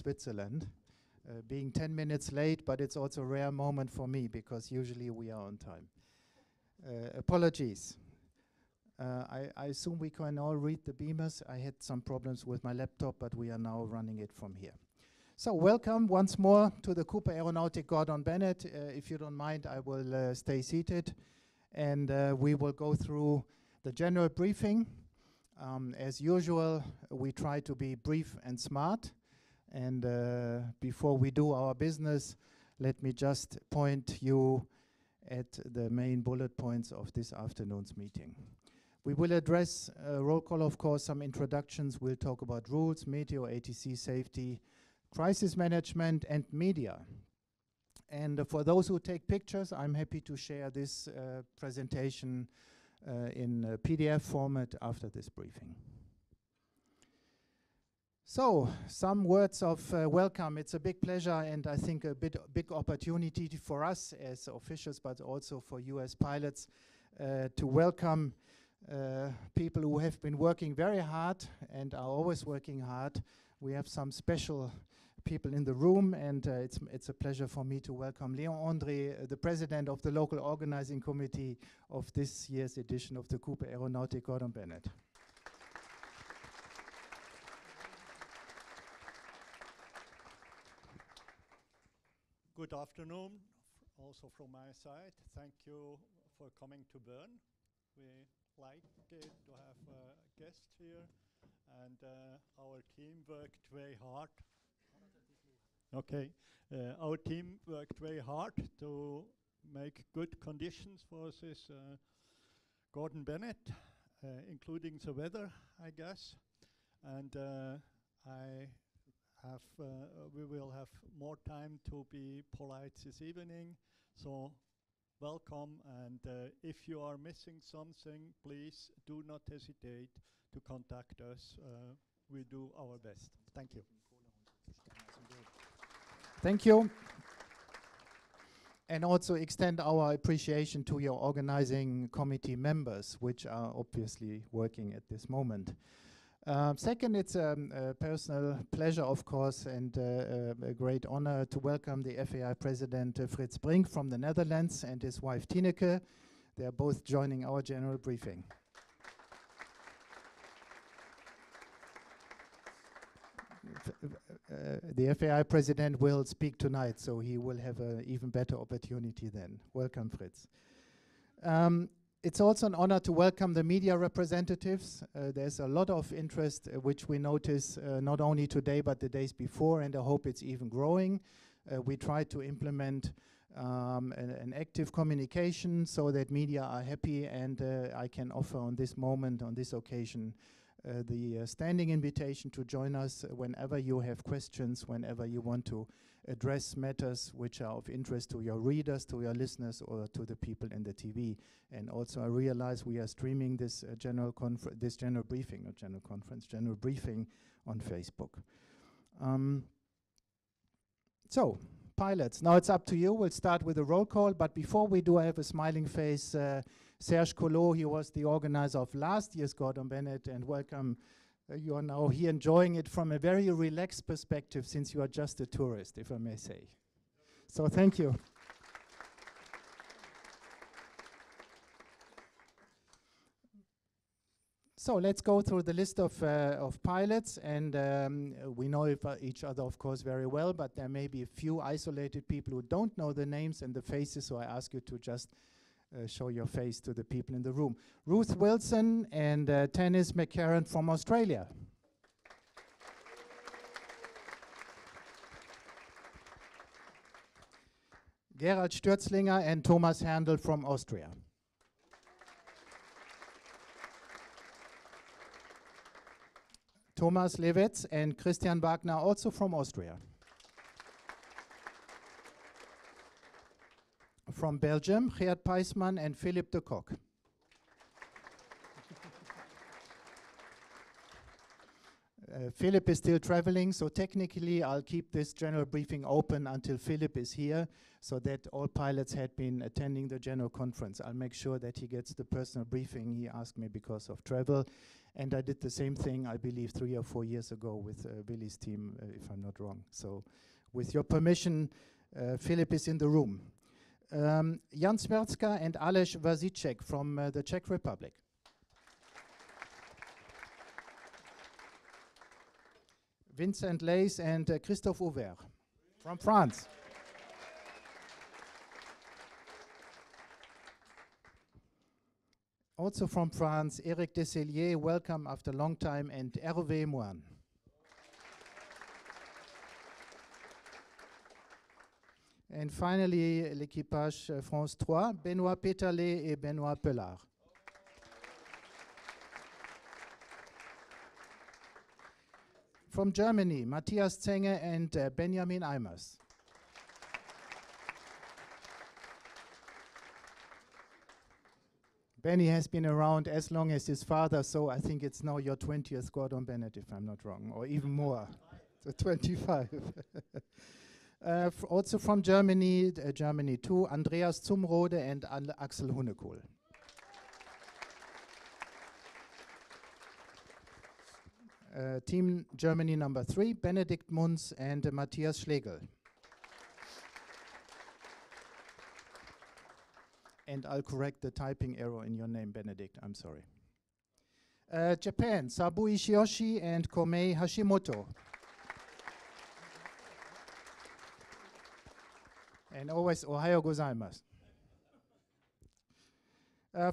Switzerland, being 10 minutes late, but it's also a rare moment for me because usually we are on time. Apologies. I assume we can all read the beamers. I had some problems with my laptop, but we are now running it from here. So welcome once more to the Coupe Aéronautique Gordon Bennett. If you don't mind, I will stay seated and we will go through the general briefing. As usual, we try to be brief and smart. And before we do our business, let me just point you at the main bullet points of this afternoon's meeting. We will address roll call, of course, some introductions. We'll talk about rules, meteo, ATC safety, crisis management, and media. And for those who take pictures, I'm happy to share this presentation in PDF format after this briefing. So, some words of welcome. It's a big pleasure and I think a big opportunity for us as officials, but also for you as pilots, to welcome people who have been working very hard and are always working hard. We have some special people in the room, and it's a pleasure for me to welcome Léon André, the president of the local organizing committee of this year's edition of the Coupe Aéronautique Gordon Bennett. Good afternoon, also from my side. Thank you for coming to Bern. We like it to have a guest here, and our team worked very hard. Okay, our team worked very hard to make good conditions for this Gordon Bennett, including the weather, I guess. And we will have more time to be polite this evening. So welcome, and if you are missing something, please do not hesitate to contact us. We do our best. Thank you. Thank you. And also extend our appreciation to your organizing committee members, which are obviously working at this moment. Second, it's a personal pleasure, of course, and a great honor to welcome the FAI President Frits Brink from the Netherlands and his wife Tineke. They are both joining our general briefing. The FAI President will speak tonight, so he will have an even better opportunity then. Welcome, Frits. It's also an honor to welcome the media representatives. There's a lot of interest, which we notice not only today, but the days before, and I hope it's even growing. We try to implement an active communication so that media are happy, and I can offer on this moment, on this occasion, the standing invitation to join us whenever you have questions, whenever you want to address matters which are of interest to your readers, to your listeners, or to the people in the TV. And also I realize we are streaming this general briefing on Facebook. So, pilots, now it's up to you. We'll start with a roll call, but before we do, I have a smiling face. Serge Collot, he was the organizer of last year's Gordon Bennett, and welcome. You are now here enjoying it from a very relaxed perspective, since you are just a tourist, if I may say. So thank you. So let's go through the list of pilots, and we know each other, of course, very well, but there may be a few isolated people who don't know the names and the faces, so I ask you to just show your face to the people in the room. Ruth Wilson and Tanis McCarran from Australia. Gerald Stürzlinger and Thomas Herndl from Austria. Thomas Lewitz and Christian Wagner, also from Austria. From Belgium, Geert Peisman and Philippe de Kock. Philip is still traveling, so technically I'll keep this general briefing open until Philip is here, so that all pilots had been attending the general conference. I'll make sure that he gets the personal briefing he asked me because of travel. And I did the same thing, I believe, 3 or 4 years ago with Willy's team, if I'm not wrong. So with your permission, Philip is in the room. Jan Smercka and Aleš Vazicek from the Czech Republic. Vincent Leys and Christophe Auvert from France. Also from France, Eric Desellier, welcome after a long time, and Hervé Moine. And finally, l'équipage France 3, Benoît Pétalet et Benoît Pellard. From Germany, Matthias Zenge and Benjamin Eimers. Benny has been around as long as his father, so I think it's now your 20th Gordon Bennett, if I'm not wrong, or even more. So 25. Also from Germany, Germany too, Andreas Zumrode and Axel Hunnekohl. Team Germany number 3, Benedikt Munz and Matthias Schlegel. And I'll correct the typing error in your name, Benedikt, I'm sorry. Japan, Sabu Ishioshi and Komei Hashimoto. And always Ohayo gozaimasu.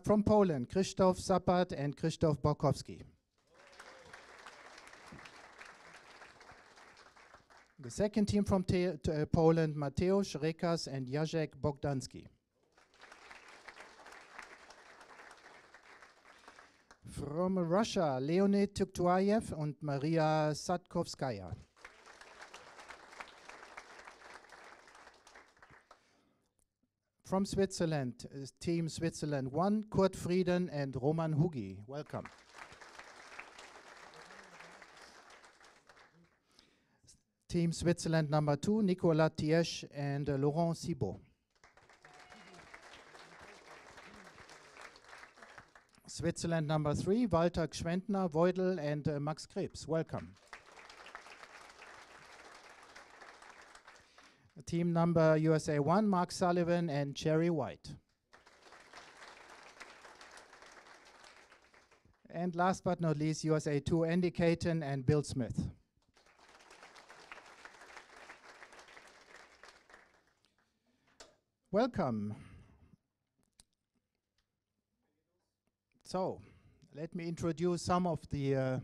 From Poland, Krzysztof Zapat and Krzysztof Borkowski. The second team from Poland, Mateusz Rekas and Jacek Bogdanski. From Russia, Leonid Tuktuayev and Maria Satkovskaya. From Switzerland, Team Switzerland 1, Kurt Frieden and Roman Hugi. Welcome. Team Switzerland number 2, Nicolas Thiesch and Laurent Cibot. Switzerland number 3, Walter Gschwendner, Voidel and Max Krebs. Welcome. Team number USA 1, Mark Sullivan and Cherry White. And last but not least, USA 2, Andy Caton and Bill Smith. Welcome. So, let me introduce some of the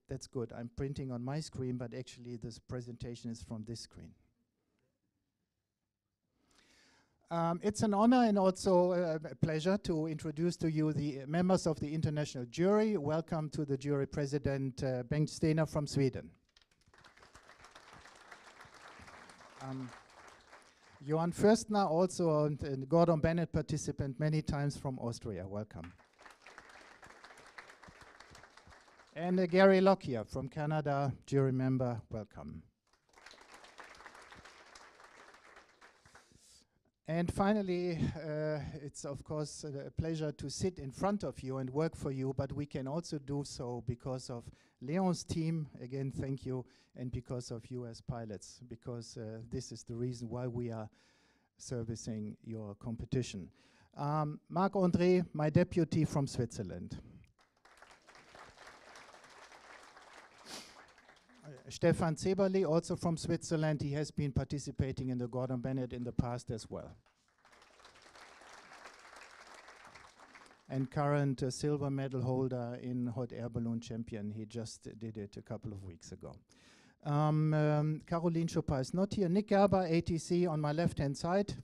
that's good. I'm printing on my screen, but actually this presentation is from this screen. It's an honor and also a pleasure to introduce to you the members of the international jury. Welcome to the jury president, Bengt Stener from Sweden. Johan Förstner, also a Gordon Bennett participant many times from Austria. Welcome. And Gary Lockyer from Canada, jury member. Welcome. And finally, it's of course a pleasure to sit in front of you and work for you, but we can also do so because of Leon's team. Again, thank you, and because of you as pilots, because this is the reason why we are servicing your competition. Marc-André, my deputy from Switzerland. Stefan Zeberli, also from Switzerland. He has been participating in the Gordon Bennett in the past as well. And current silver medal holder in hot air balloon champion. He just did it a couple of weeks ago. Caroline Chopin is not here. Nick Gerber, ATC, on my left-hand side.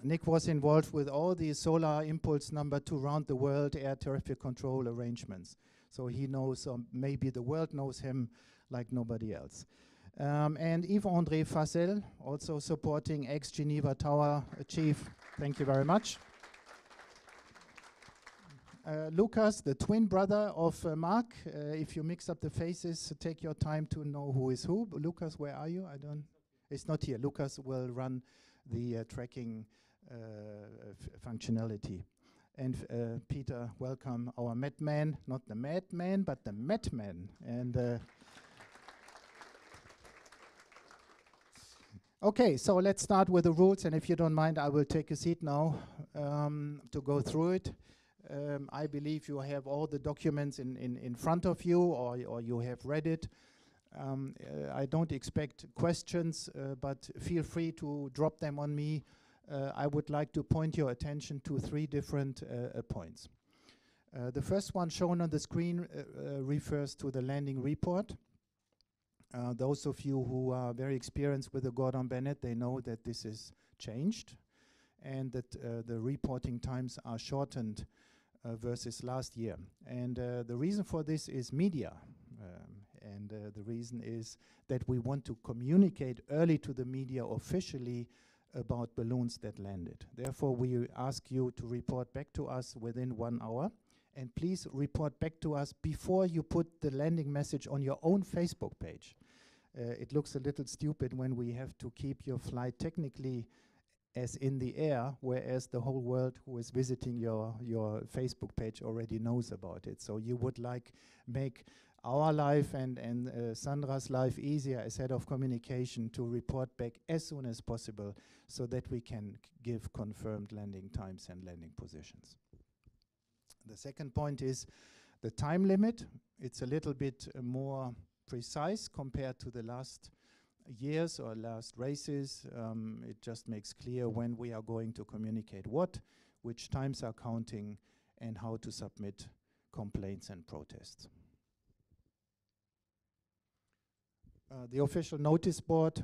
Nick was involved with all the Solar Impulse number 2 round the world air traffic control arrangements. So he knows, maybe the world knows him like nobody else. And Yves-André Facel, also supporting ex-Geneva Tower chief. Thank you very much. Lucas, the twin brother of Mark. If you mix up the faces, take your time to know who is who. Lucas, where are you? It's not here. Lucas will run the tracking functionality. And Peter, welcome, our madman, not the madman, but the madman. And okay, so let's start with the rules, and if you don't mind, I will take a seat now to go through it. I believe you have all the documents in front of you, or you have read it. I don't expect questions, but feel free to drop them on me. I would like to point your attention to 3 different points. The first one shown on the screen refers to the landing report. Those of you who are very experienced with the Gordon Bennett, they know that this is changed and that the reporting times are shortened versus last year. And the reason for this is media. And the reason is that we want to communicate early to the media officially about balloons that landed. Therefore, we ask you to report back to us within 1 hour. And please report back to us before you put the landing message on your own Facebook page. It looks a little stupid when we have to keep your flight technically as in the air, whereas the whole world who is visiting your Facebook page already knows about it. So you would like make our life and Sandra's life easier as head of communication to report back as soon as possible so that we can give confirmed landing times and landing positions. The second point is the time limit. It's a little bit more precise compared to the last years or last races. It just makes clear when we are going to communicate what, which times are counting, and how to submit complaints and protests. The official notice board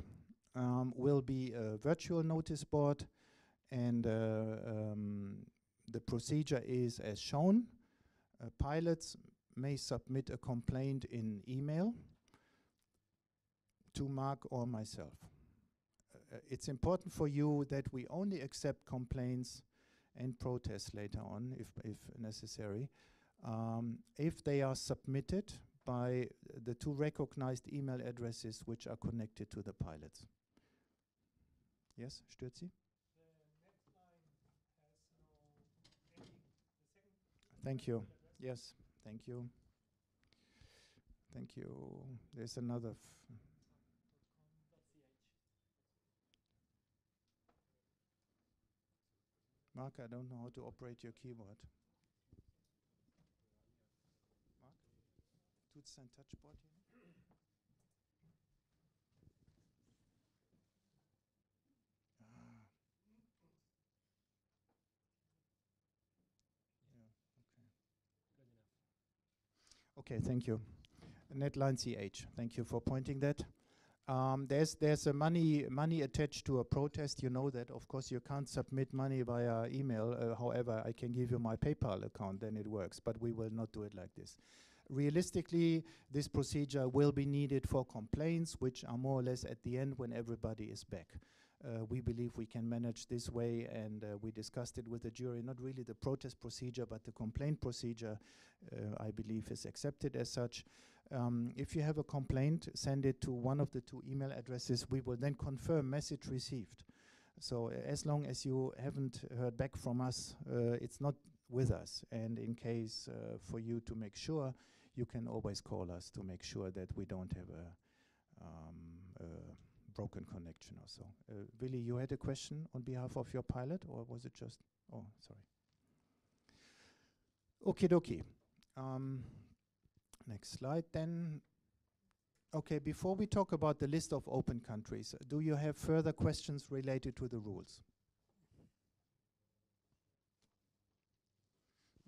will be a virtual notice board, and the procedure is as shown. Pilots may submit a complaint in email to Mark or myself. It's important for you that we only accept complaints and protests later on, if necessary, if they are submitted by the 2 recognized email addresses which are connected to the pilots. Yes, Stürzi? Thank you. Yes, thank you. Thank you. There's another. Mark, I don't know how to operate your keyboard. Mark? Tut sein Touchboard hier? Okay, thank you. Netline CH, thank you for pointing that. There's a money attached to a protest. You know that, of course, you can't submit money via email. However, I can give you my PayPal account, then it works, but we will not do it like this. Realistically, this procedure will be needed for complaints, which are more or less at the end when everybody is back. We believe we can manage this way, and we discussed it with the jury. Not really the protest procedure, but the complaint procedure, I believe, is accepted as such. If you have a complaint, send it to one of the 2 email addresses. We will then confirm message received. So as long as you haven't heard back from us, it's not with us. And in case for you to make sure, you can always call us to make sure that we don't have a broken connection or so. Willy, you had a question on behalf of your pilot, or was it just, oh, sorry. Okie dokie. Next slide then. Okay, before we talk about the list of open countries, do you have further questions related to the rules?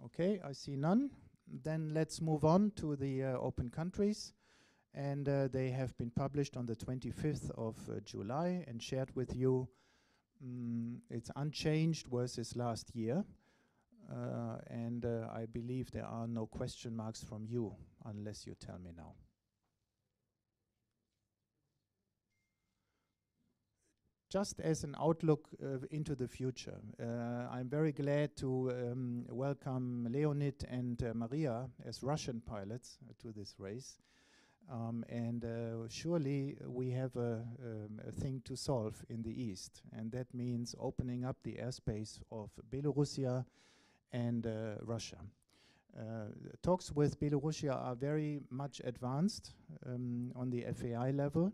Okay, I see none. Then let's move on to the open countries. And they have been published on the 25th of July and shared with you. It's unchanged versus last year. And I believe there are no question marks from you, unless you tell me now. Just as an outlook into the future, I'm very glad to welcome Leonid and Maria as Russian pilots to this race. And surely we have a thing to solve in the east, and that means opening up the airspace of Belarusia and Russia. Talks with Belarusia are very much advanced on the FAI level,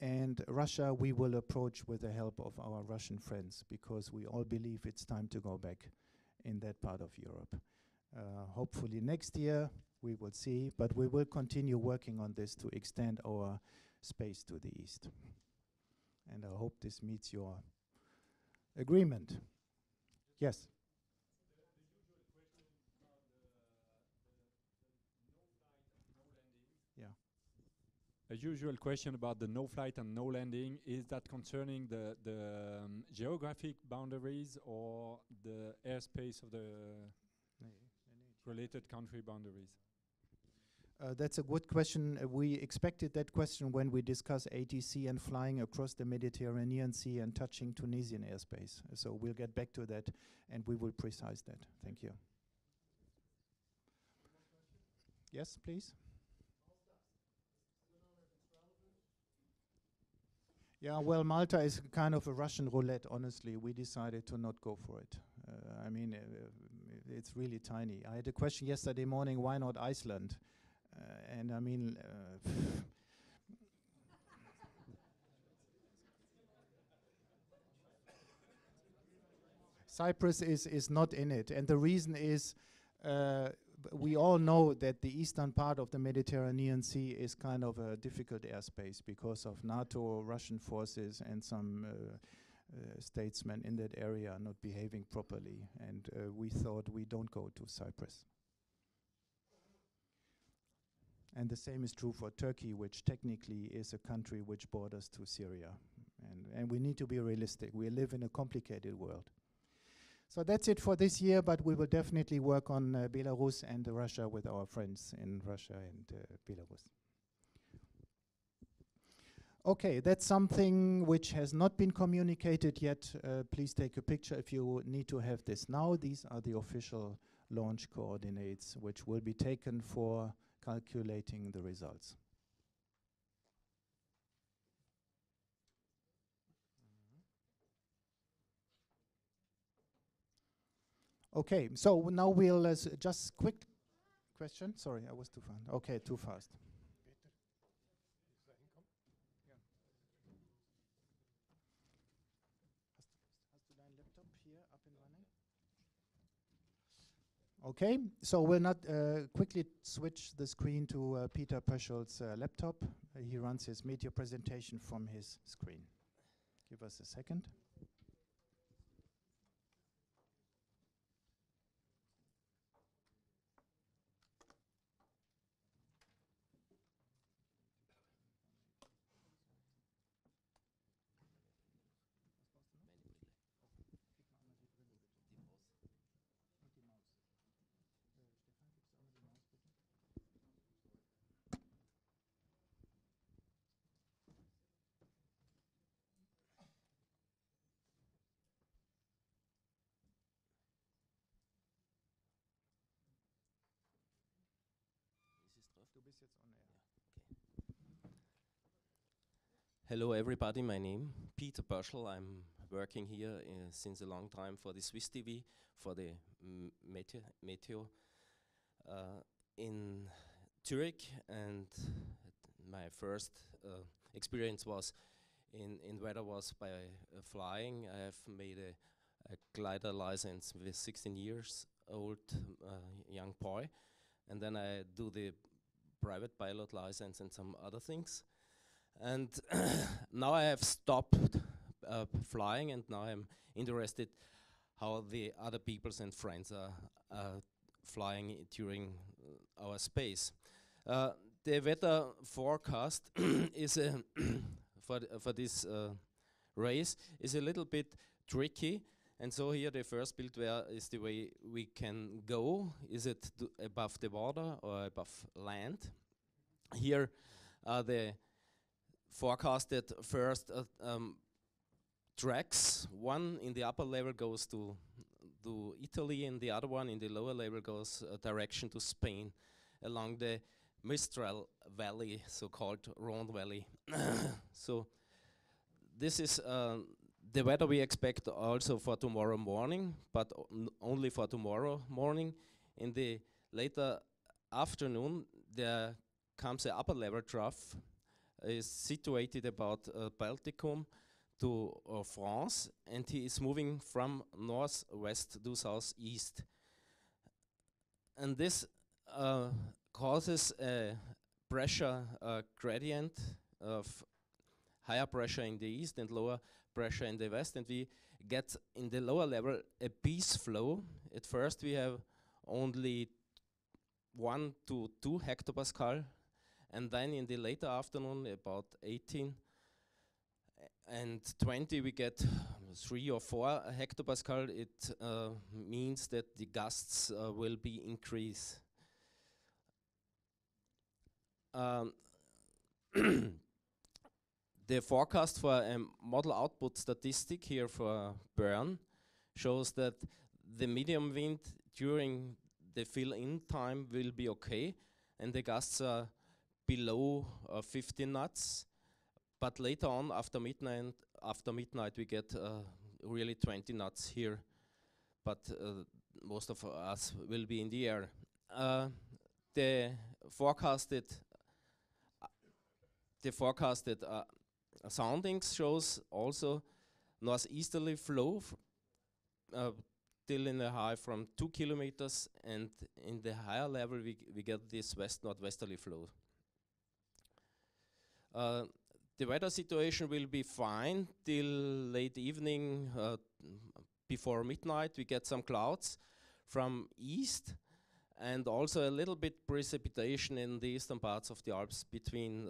and Russia we will approach with the help of our Russian friends, because we all believe it's time to go back in that part of Europe. Hopefully next year, we will see, but we will continue working on this to extend our space to the east. And I hope this meets your agreement. Yes? A usual question about the no flight and no landing, is that concerning the geographic boundaries or the airspace of the related country boundaries? That's a good question. We expected that question when we discuss ATC and flying across the Mediterranean Sea and touching Tunisian airspace. So we'll get back to that and we will precise that. Thank you. Yes, please. Yeah, well, Malta is kind of a Russian roulette, honestly. We decided to not go for it. I mean, it's really tiny. I had a question yesterday morning, why not Iceland? And I mean, Cyprus is not in it. And the reason is, we all know that the eastern part of the Mediterranean Sea is kind of a difficult airspace because of NATO, Russian forces, and some statesmen in that area not behaving properly. And we thought we don't go to Cyprus. And the same is true for Turkey, which technically is a country which borders to Syria. And we need to be realistic. We live in a complicated world. So that's it for this year, but we will definitely work on Belarus and Russia with our friends in Russia and Belarus. Okay, that's something which has not been communicated yet. Please take a picture if you need to have this now. These are the official launch coordinates, which will be taken for calculating the results. Okay, so now we'll just quick question. Sorry, I was too fast. Okay, too fast. Okay, so we'll not quickly switch the screen to Peter Pöschel's laptop. He runs his media presentation from his screen. Give us a second. Hello everybody, my name Peter Pöschel. I'm working here since a long time for the Swiss TV, for the Meteo in Zurich, and my first experience was in weather was by flying. I have made a glider license with 16 years old young boy, and then I do the private pilot license and some other things. And now I have stopped flying, and now I'm interested how the other peoples and friends are flying during our space. The weather forecast is for this race is a little bit tricky, and so here the first build where is the way we can go. Is it above the water or above land? Here are the forecasted first tracks. One in the upper level goes to Italy, and the other one in the lower level goes direction to Spain along the Mistral Valley, so-called Rhone Valley. So this is the weather we expect also for tomorrow morning, but only for tomorrow morning. In the later afternoon, there comes an upper level trough, is situated about Balticum to France, and he is moving from northwest to southeast. And this causes a pressure gradient of higher pressure in the east and lower pressure in the west, and we get in the lower level a peace flow. At first we have only 1 to 2 hectopascal, and then in the later afternoon about 18 and 20 we get 3 or 4 hectopascal. It means that the gusts will be increased. The forecast for a model output statistic here for Bern shows that the medium wind during the fill-in time will be okay, and the gusts are below 15 knots. But later on, after midnight, we get really 20 knots here. But most of us will be in the air. The forecasted soundings shows also northeasterly flow till in a high from 2 kilometers, and in the higher level we get this west-northwesterly flow. The weather situation will be fine till late evening. Before midnight we get some clouds from east, and also a little bit precipitation in the eastern parts of the Alps between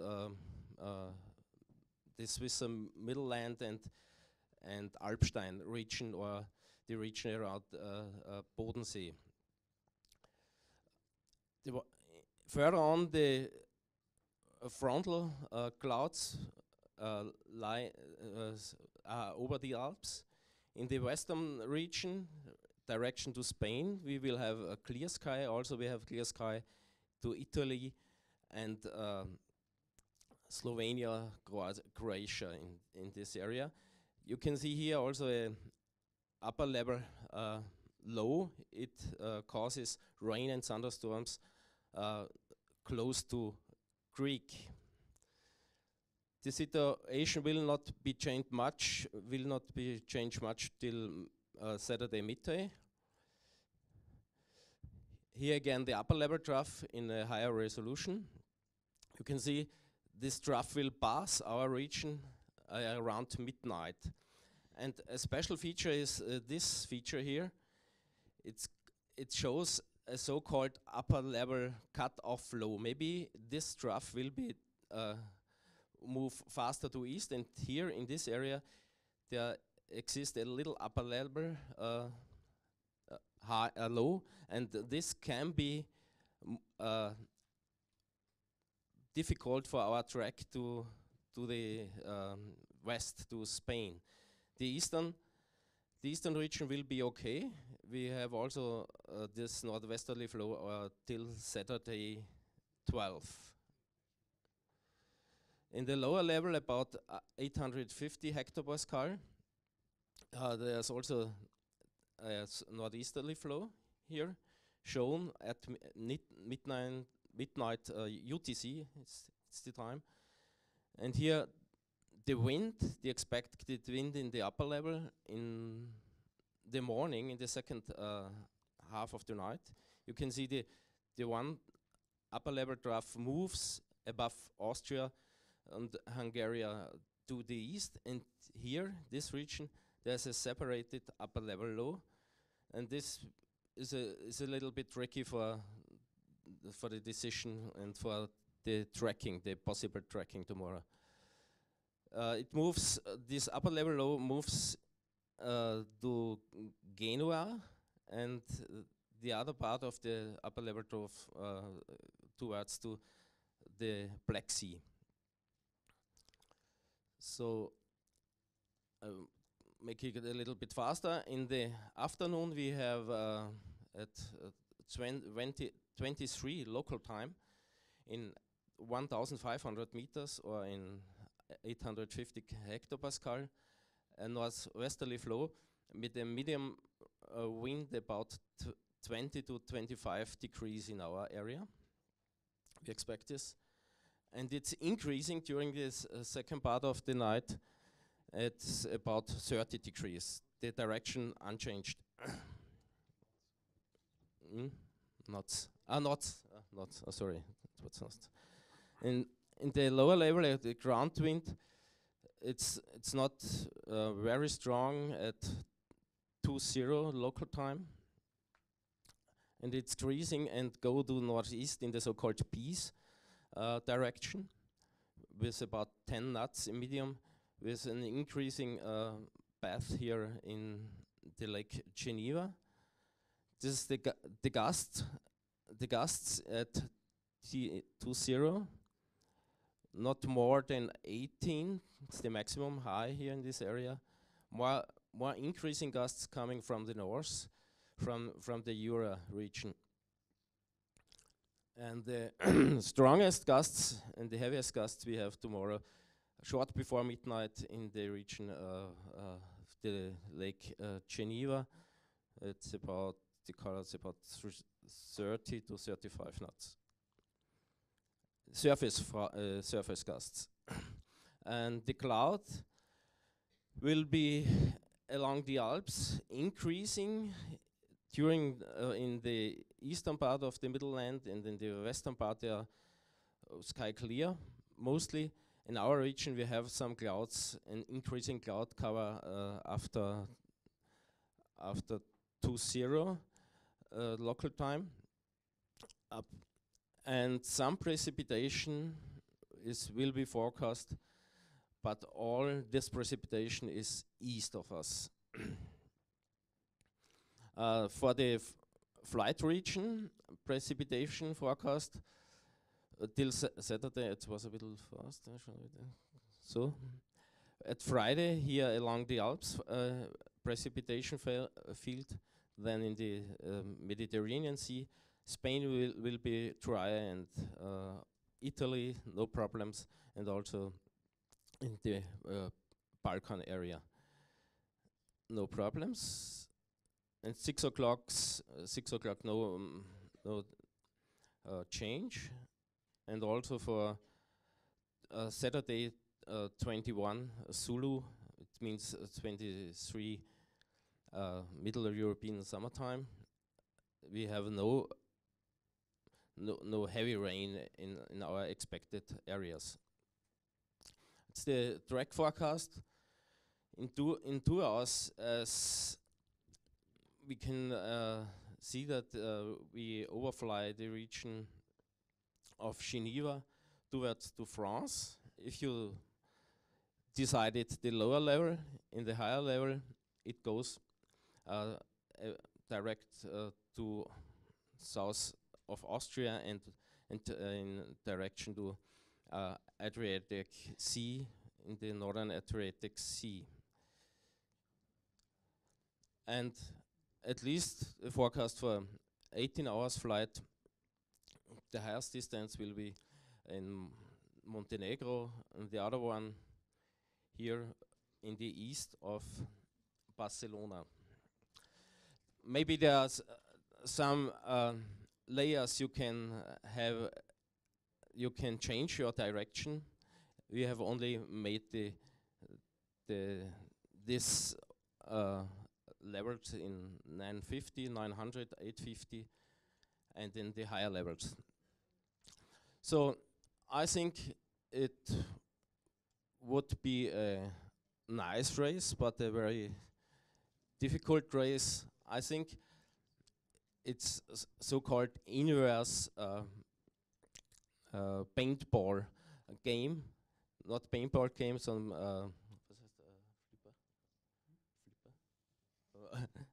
the Swiss middle land and Alpstein region, or the region around Bodensee. Further on, the frontal clouds lie over the Alps. In the western region, direction to Spain, we will have a clear sky. Also, we have clear sky to Italy and Slovenia, Croatia in this area. You can see here also a upper level low. It causes rain and thunderstorms close to Greek. The situation will not be changed much. Till Saturday midday. Here again, the upper level trough in a higher resolution. You can see this trough will pass our region around midnight. And a special feature is this feature here. It shows a so-called upper level cut-off flow. Maybe this trough will be move faster to east, and here in this area there exists a little upper level low, and this can be difficult for our track to the west, to Spain. The eastern region will be okay. We have also this northwesterly flow till Saturday 12. In the lower level, about 850 hectopascal, there's also a northeasterly flow here, shown at midnight UTC, it's the time. And here the wind, the expected wind in the upper level in the morning, in the second half of the night, you can see the one upper level trough moves above Austria and Hungary to the east, and here, this region, there's a separated upper level low, and this is a little bit tricky for the decision and for the tracking, the possible tracking tomorrow. It moves, this upper level low moves to Genoa, and the other part of the upper level trough towards to the Black Sea. So make it a little bit faster. In the afternoon we have at 23 local time, in 1,500 meters or in 850 hectopascal, a northwesterly flow with a medium wind about 20 to 25 degrees in our area. We expect this. And it's increasing during this second part of the night. It's about 30 degrees. The direction unchanged. Knots. Knots. Sorry. What's not? In the lower level, the ground wind, it's not very strong at 20 local time, and it's decreasing and go to northeast in the so-called peace direction, with about 10 knots in medium, with an increasing path here in the Lake Geneva. This is the gusts at 20, not more than 18. It's the maximum high here in this area. More increasing gusts coming from the north, from the Jura region. And the strongest gusts and the heaviest gusts we have tomorrow, short before midnight in the region of the Lake Geneva. It's about, the colors about 30 to 35 knots. Surface gusts. And the cloud will be along the Alps, increasing during in the eastern part of the Middle Land, and in the western part they are sky clear. Mostly in our region we have some clouds, an increasing cloud cover after 20 local time. And some precipitation will be forecast, but all this precipitation is east of us. For the flight region, precipitation forecast till Saturday, it was a little fast. So, at Friday here along the Alps, precipitation field, then in the Mediterranean Sea. Spain will be dry, and Italy, no problems, and also in the Balkan area, no problems. And 6 o'clock, no change. And also for Saturday, 21 Zulu, it means 23 Middle European summertime. We have no heavy rain in our expected areas. It's the direct forecast. In 2 hours, as we can see that we overfly the region of Geneva towards to France. If you decided the lower level, in the higher level, it goes direct to south of Austria and in direction to Adriatic Sea, in the northern Adriatic Sea. And at least a forecast for 18 hours flight. The highest distance will be in Montenegro, and the other one here in the east of Barcelona. Maybe there's some layers you can have. You can change your direction. We have only made this levels in 950, 900, 850, and in the higher levels. So I think it would be a nice race, but a very difficult race. I think it's so-called inverse paintball game, not paintball game, some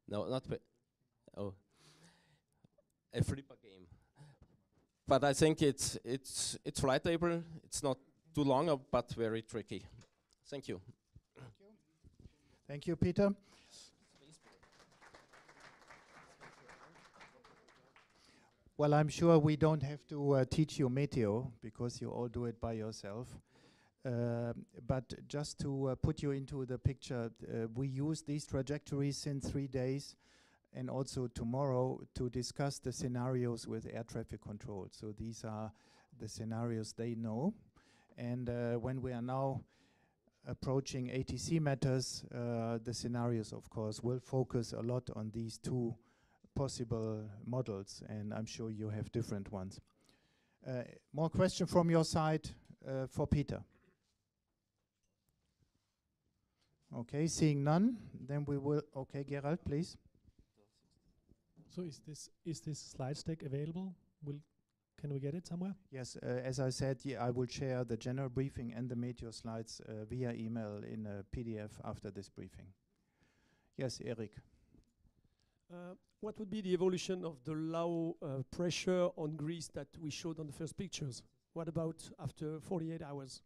no, not a flipper game. But I think it's flightable. It's not too long, but very tricky. Thank you. Thank you, Peter. Well, I'm sure we don't have to teach you meteo because you all do it by yourself. But just to put you into the picture, we use these trajectories in 3 days and also tomorrow to discuss the scenarios with air traffic control. So these are the scenarios they know. And when we are now approaching ATC matters, the scenarios, of course, will focus a lot on these two possible models, and I'm sure you have different ones. More question from your side for Peter? Okay, seeing none, then we will. Okay, Gerald, please. So is this slide deck available? Can we get it somewhere? Yes, as I said, I will share the general briefing and the meteor slides via email in a PDF after this briefing. Yes, Eric. What would be the evolution of the low pressure on Greece that we showed on the first pictures? What about after 48 hours?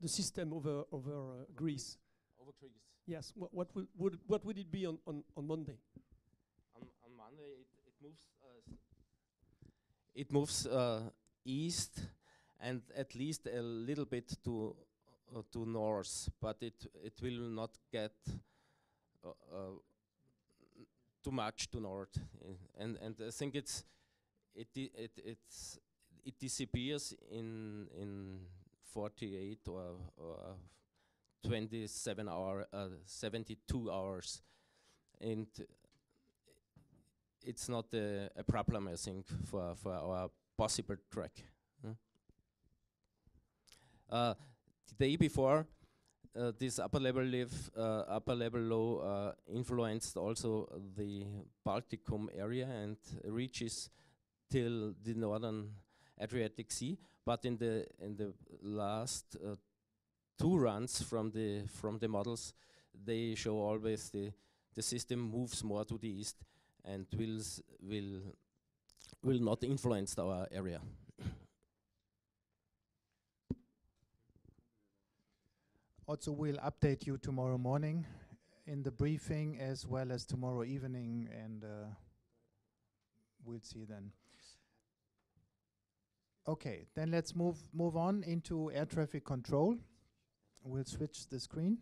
The system over Greece. Over Greece. Yes. What would it be on Monday? On Monday, it moves east and at least a little bit to north, but it will not get too much to north, and I think it disappears in 48 or 72 hours, and it's not a problem, I think, for our possible track. The day before, this upper level low influenced also the Balticum area and reaches till the northern Adriatic Sea. But in the last 2 runs from the models, they show always the system moves more to the east and will not influence our area. Also, we'll update you tomorrow morning in the briefing as well as tomorrow evening, and we'll see then. Okay, then let's move on into air traffic control. We'll switch the screen.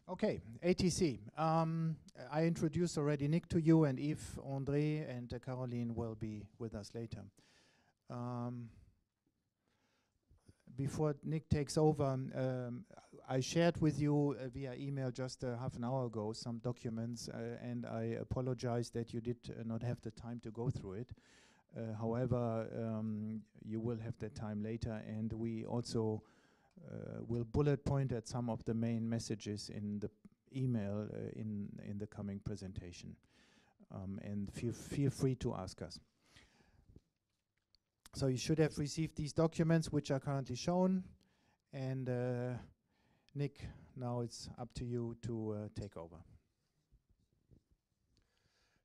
Okay, ATC. I introduced already Nick to you, and Yves, André, and Caroline will be with us later. Before Nick takes over, I shared with you via email just half an hour ago some documents, and I apologize that you did not have the time to go through it. However, you will have that time later, and we also will bullet point at some of the main messages in the email in the coming presentation. And feel free to ask us. So you should have received these documents, which are currently shown. And Nick, now it's up to you to take over.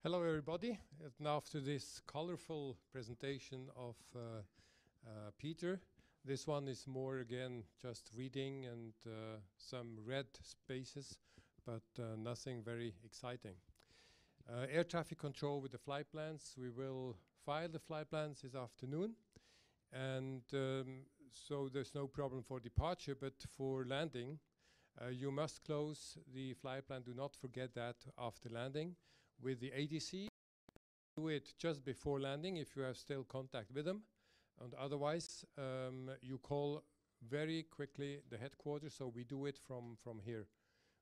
Hello, everybody. Now, after this colorful presentation of Peter, this one is more, again, just reading and some red spaces, but nothing very exciting. Air traffic control with the flight plans. We will file the flight plans this afternoon. And so there's no problem for departure, but for landing, you must close the flight plan. Do not forget that after landing. With the ADC, do it just before landing if you have still contact with them. And otherwise, you call very quickly the headquarters, so we do it from here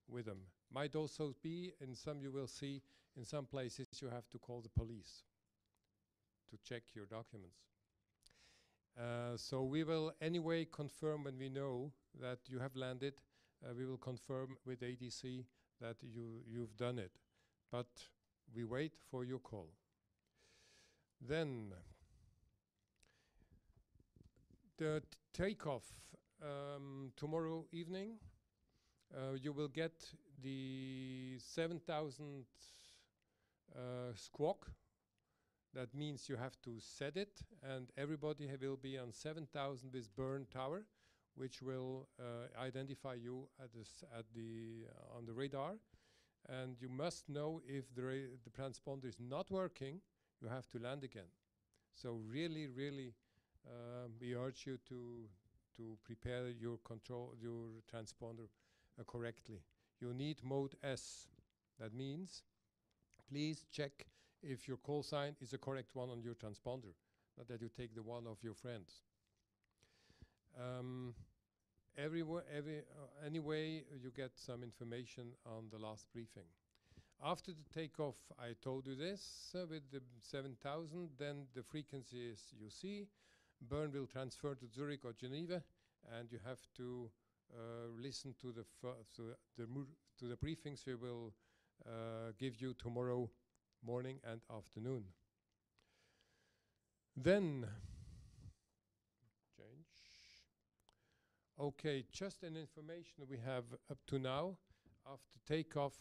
with them. Might also be, in some you will see, in some places you have to call the police to check your documents. So we will anyway confirm when we know that you have landed. We will confirm with ADC that you've done it. But we wait for your call. Then, the takeoff tomorrow evening, you will get the 7,000 squawk. That means you have to set it, and everybody will be on 7,000 with burn tower, which will identify you on the radar. And you must know if the transponder is not working, you have to land again. So really, really, we urge you to prepare your transponder correctly. You need mode S. That means, please check if your call sign is the correct one on your transponder, not that you take the one of your friends. Anyway, you get some information on the last briefing. After the takeoff, I told you this, with the 7,000, then the frequencies you see. Bern will transfer to Zurich or Geneva, and you have to listen to the briefings we will give you tomorrow morning and afternoon. Then, change. Okay, just an information we have up to now. After takeoff,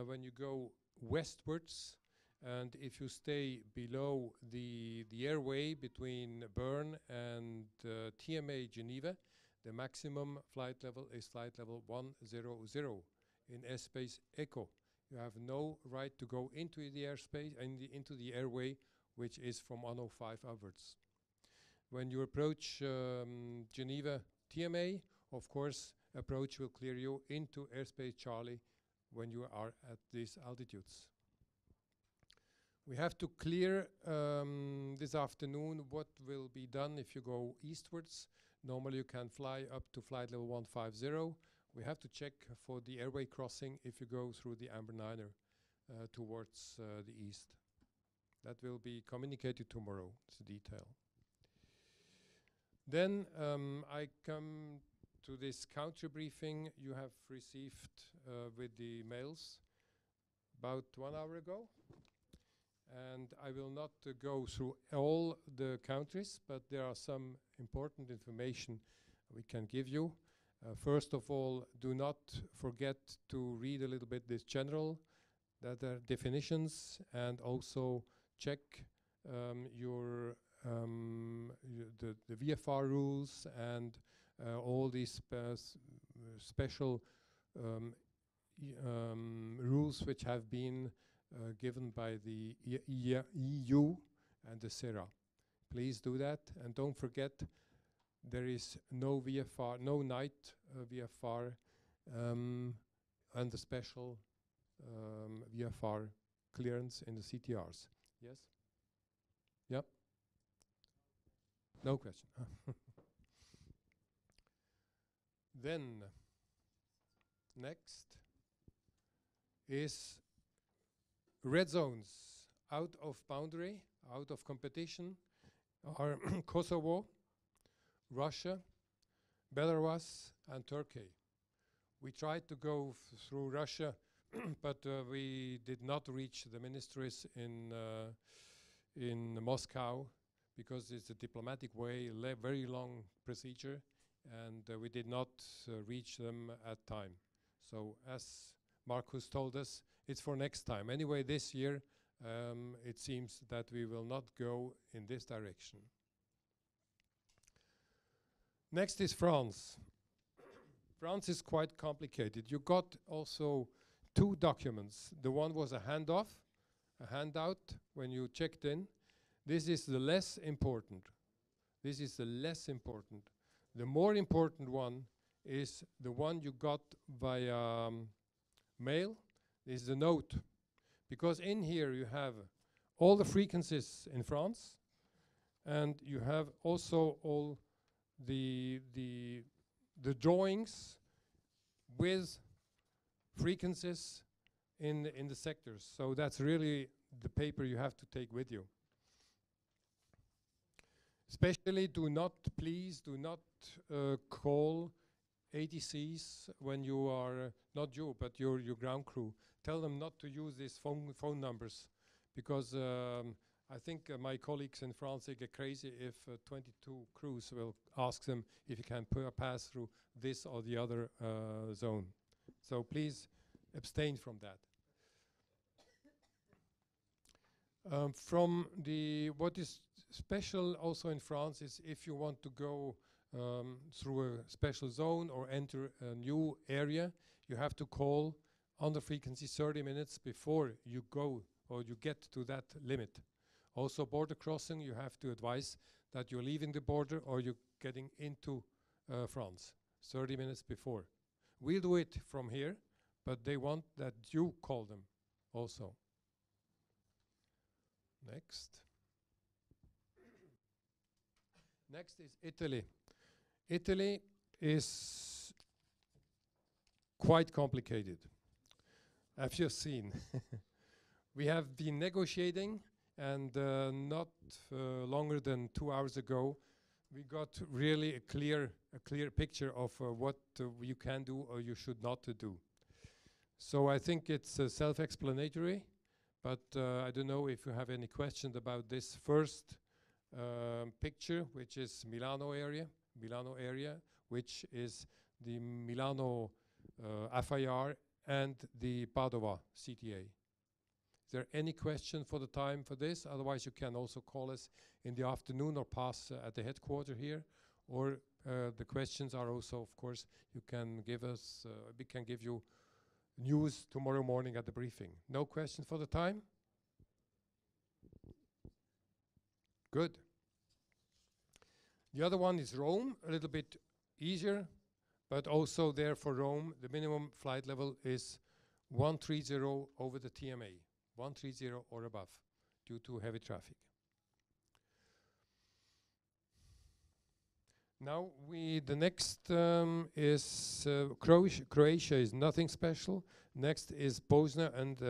when you go westwards, and if you stay below the airway between Bern and TMA Geneva, the maximum flight level is flight level 100 in airspace Echo. You have no right to go into the airspace and into the airway, which is from 105 upwards. When you approach Geneva TMA, of course, approach will clear you into airspace Charlie when you are at these altitudes. We have to clear this afternoon what will be done if you go eastwards. Normally you can fly up to flight level 150. We have to check for the airway crossing if you go through the Amber Niner towards the east. That will be communicated tomorrow, it's a detail. Then I come to this counter briefing you have received with the mails about 1 hour ago. And I will not go through all the countries, but there are some important information we can give you. First of all, do not forget to read a little bit this general, that are definitions, and also check the VFR rules and all these special rules which have been given by the EU and the CERA. Please do that, and don't forget there is no VFR, no night VFR, and the special VFR clearance in the CTRs. Yes? Yep. No question. Then, next is red zones out of boundary, out of competition, are Kosovo, Russia, Belarus, and Turkey. We tried to go through Russia, but we did not reach the ministries in Moscow because it's a diplomatic way, very long procedure, and we did not reach them at time. So as Marcus told us, it's for next time. Anyway, this year, it seems that we will not go in this direction. Next is France. France is quite complicated. You got also 2 documents. The one was a handout when you checked in. This is the less important. This is the less important. The more important one is the one you got via mail. This is the note. Because in here you have all the frequencies in France, and you have also all the drawings with frequencies in the sectors. So that's really the paper you have to take with you. Especially please do not call ATCs when you are, not you, but your ground crew. Tell them not to use these phone numbers, because I think my colleagues in France, they get crazy if 22 crews will ask them if you can pass through this or the other zone. So please abstain from that. What is special also in France is if you want to go through a special zone or enter a new area, you have to call on the frequency 30 minutes before you go or you get to that limit. Also border crossing, you have to advise that you're leaving the border or you're getting into France 30 minutes before. We'll do it from here, but they want that you call them also. Next. Next is Italy. Italy is quite complicated, as you've seen. We have been negotiating, and not longer than 2 hours ago, we got really a clear picture of what you can do or you should not do. So I think it's self-explanatory, but I don't know if you have any questions about this first picture, which is Milano area, which is the Milano FIR and the Padova CTA. Is there any question for the time for this? Otherwise, you can also call us in the afternoon or pass at the headquarters here. Or the questions are also, of course, you can give us, we can give you news tomorrow morning at the briefing. No question for the time? Good. The other one is Rome, a little bit easier, but also there for Rome, the minimum flight level is 130 over the TMA, 130 or above, due to heavy traffic. Now the next is Croatia. Croatia is nothing special. Next is Bosnia and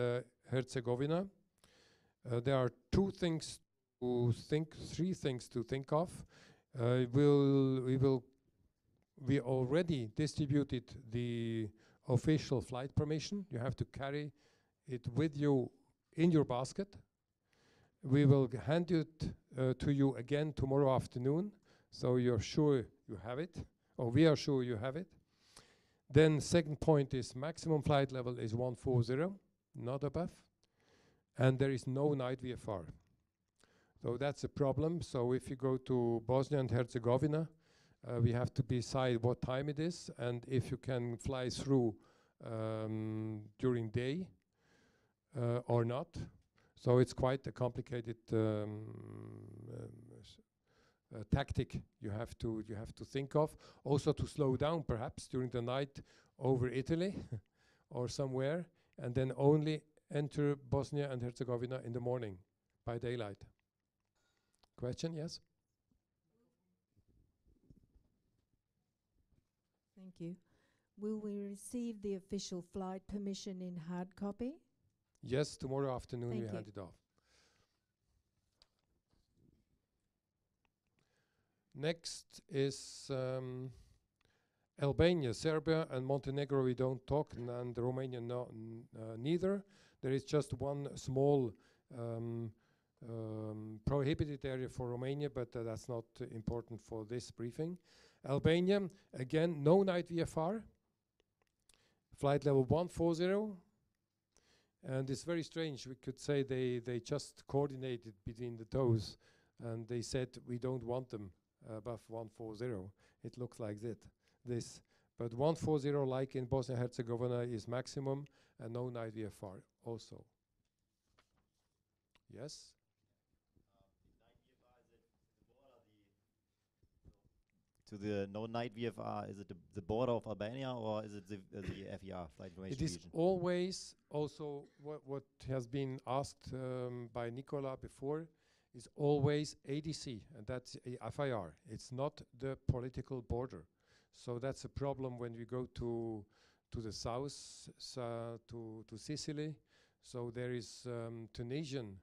Herzegovina. There are three things to think of. We already distributed the official flight permission. You have to carry it with you in your basket. We will hand it to you again tomorrow afternoon, so you're sure you have it, or we are sure you have it. Then second point is maximum flight level is 140, not above, and there is no night VFR. So that's a problem. So if you go to Bosnia and Herzegovina, we have to decide what time it is and if you can fly through during day or not. So it's quite a complicated tactic you have to think of. Also to slow down perhaps during the night over Italy or somewhere, and then only enter Bosnia and Herzegovina in the morning by daylight. Question, yes? Thank you. Will we receive the official flight permission in hard copy? Yes, tomorrow afternoon we hand it off. Next is Albania, Serbia and Montenegro we don't talk, and Romania neither. There is just one small prohibited area for Romania, but that's not important for this briefing. Albania, again, no night VFR, flight level 140, and it's very strange. We could say they just coordinated between the toes, and they said we don't want them above 140. It looks like this. But 140, like in Bosnia-Herzegovina, is maximum, and no night VFR also. Yes? To the no night VFR, is it the border of Albania or is it the FER, flight information It is region? always also what has been asked by Nicola before, is always ADC, and that's a FIR. It's not the political border. So that's a problem when we go to the south, to Sicily. So there is Tunisian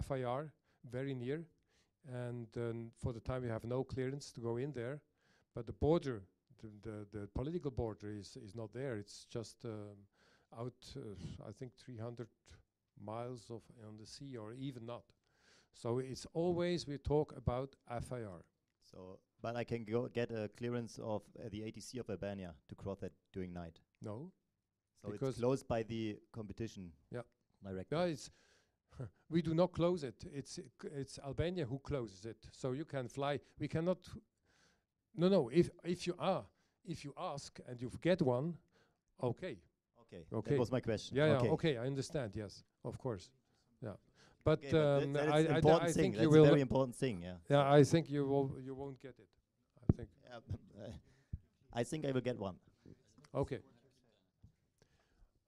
FIR very near, and for the time we have no clearance to go in there. But the border, the political border is not there. It's just out, I think 300 miles of on the sea, or even not. So it's always we talk about FIR. So, but I can go get a clearance of the ATC of Albania to cross that during night. No. So Because it's closed by the competition. Yeah. Director. Yeah, it's we do not close it. It's Albania who closes it. So you can fly. We cannot. No. If you ask and you get one, okay. Okay. That was my question. Yeah. Okay. Okay. I understand. Yes, of course. Yeah. But, Okay, but that is I important thing. think you That's will. a very important thing. Yeah. Yeah, I think you won't get it. I think. I think I will get one. Okay.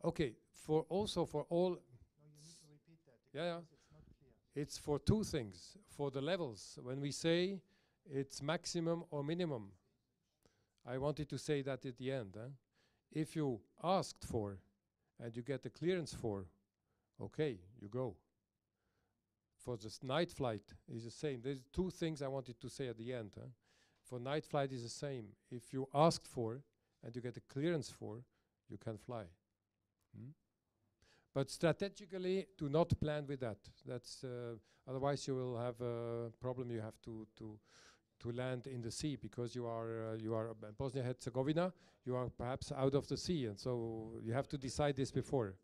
Okay. For all. Yeah. It's for two things. For the levels, when we say it's maximum or minimum, I wanted to say that at the end. If you asked for and you get the clearance for, okay, you go. For this night flight is the same. There's two things I wanted to say at the end. For night flight is the same. If you asked for and you get a clearance for, you can fly. But strategically, do not plan with that. That's otherwise you will have a problem. You have to land in the sea because you are Bosnia-Herzegovina. You are perhaps out of the sea, and so you have to decide this before.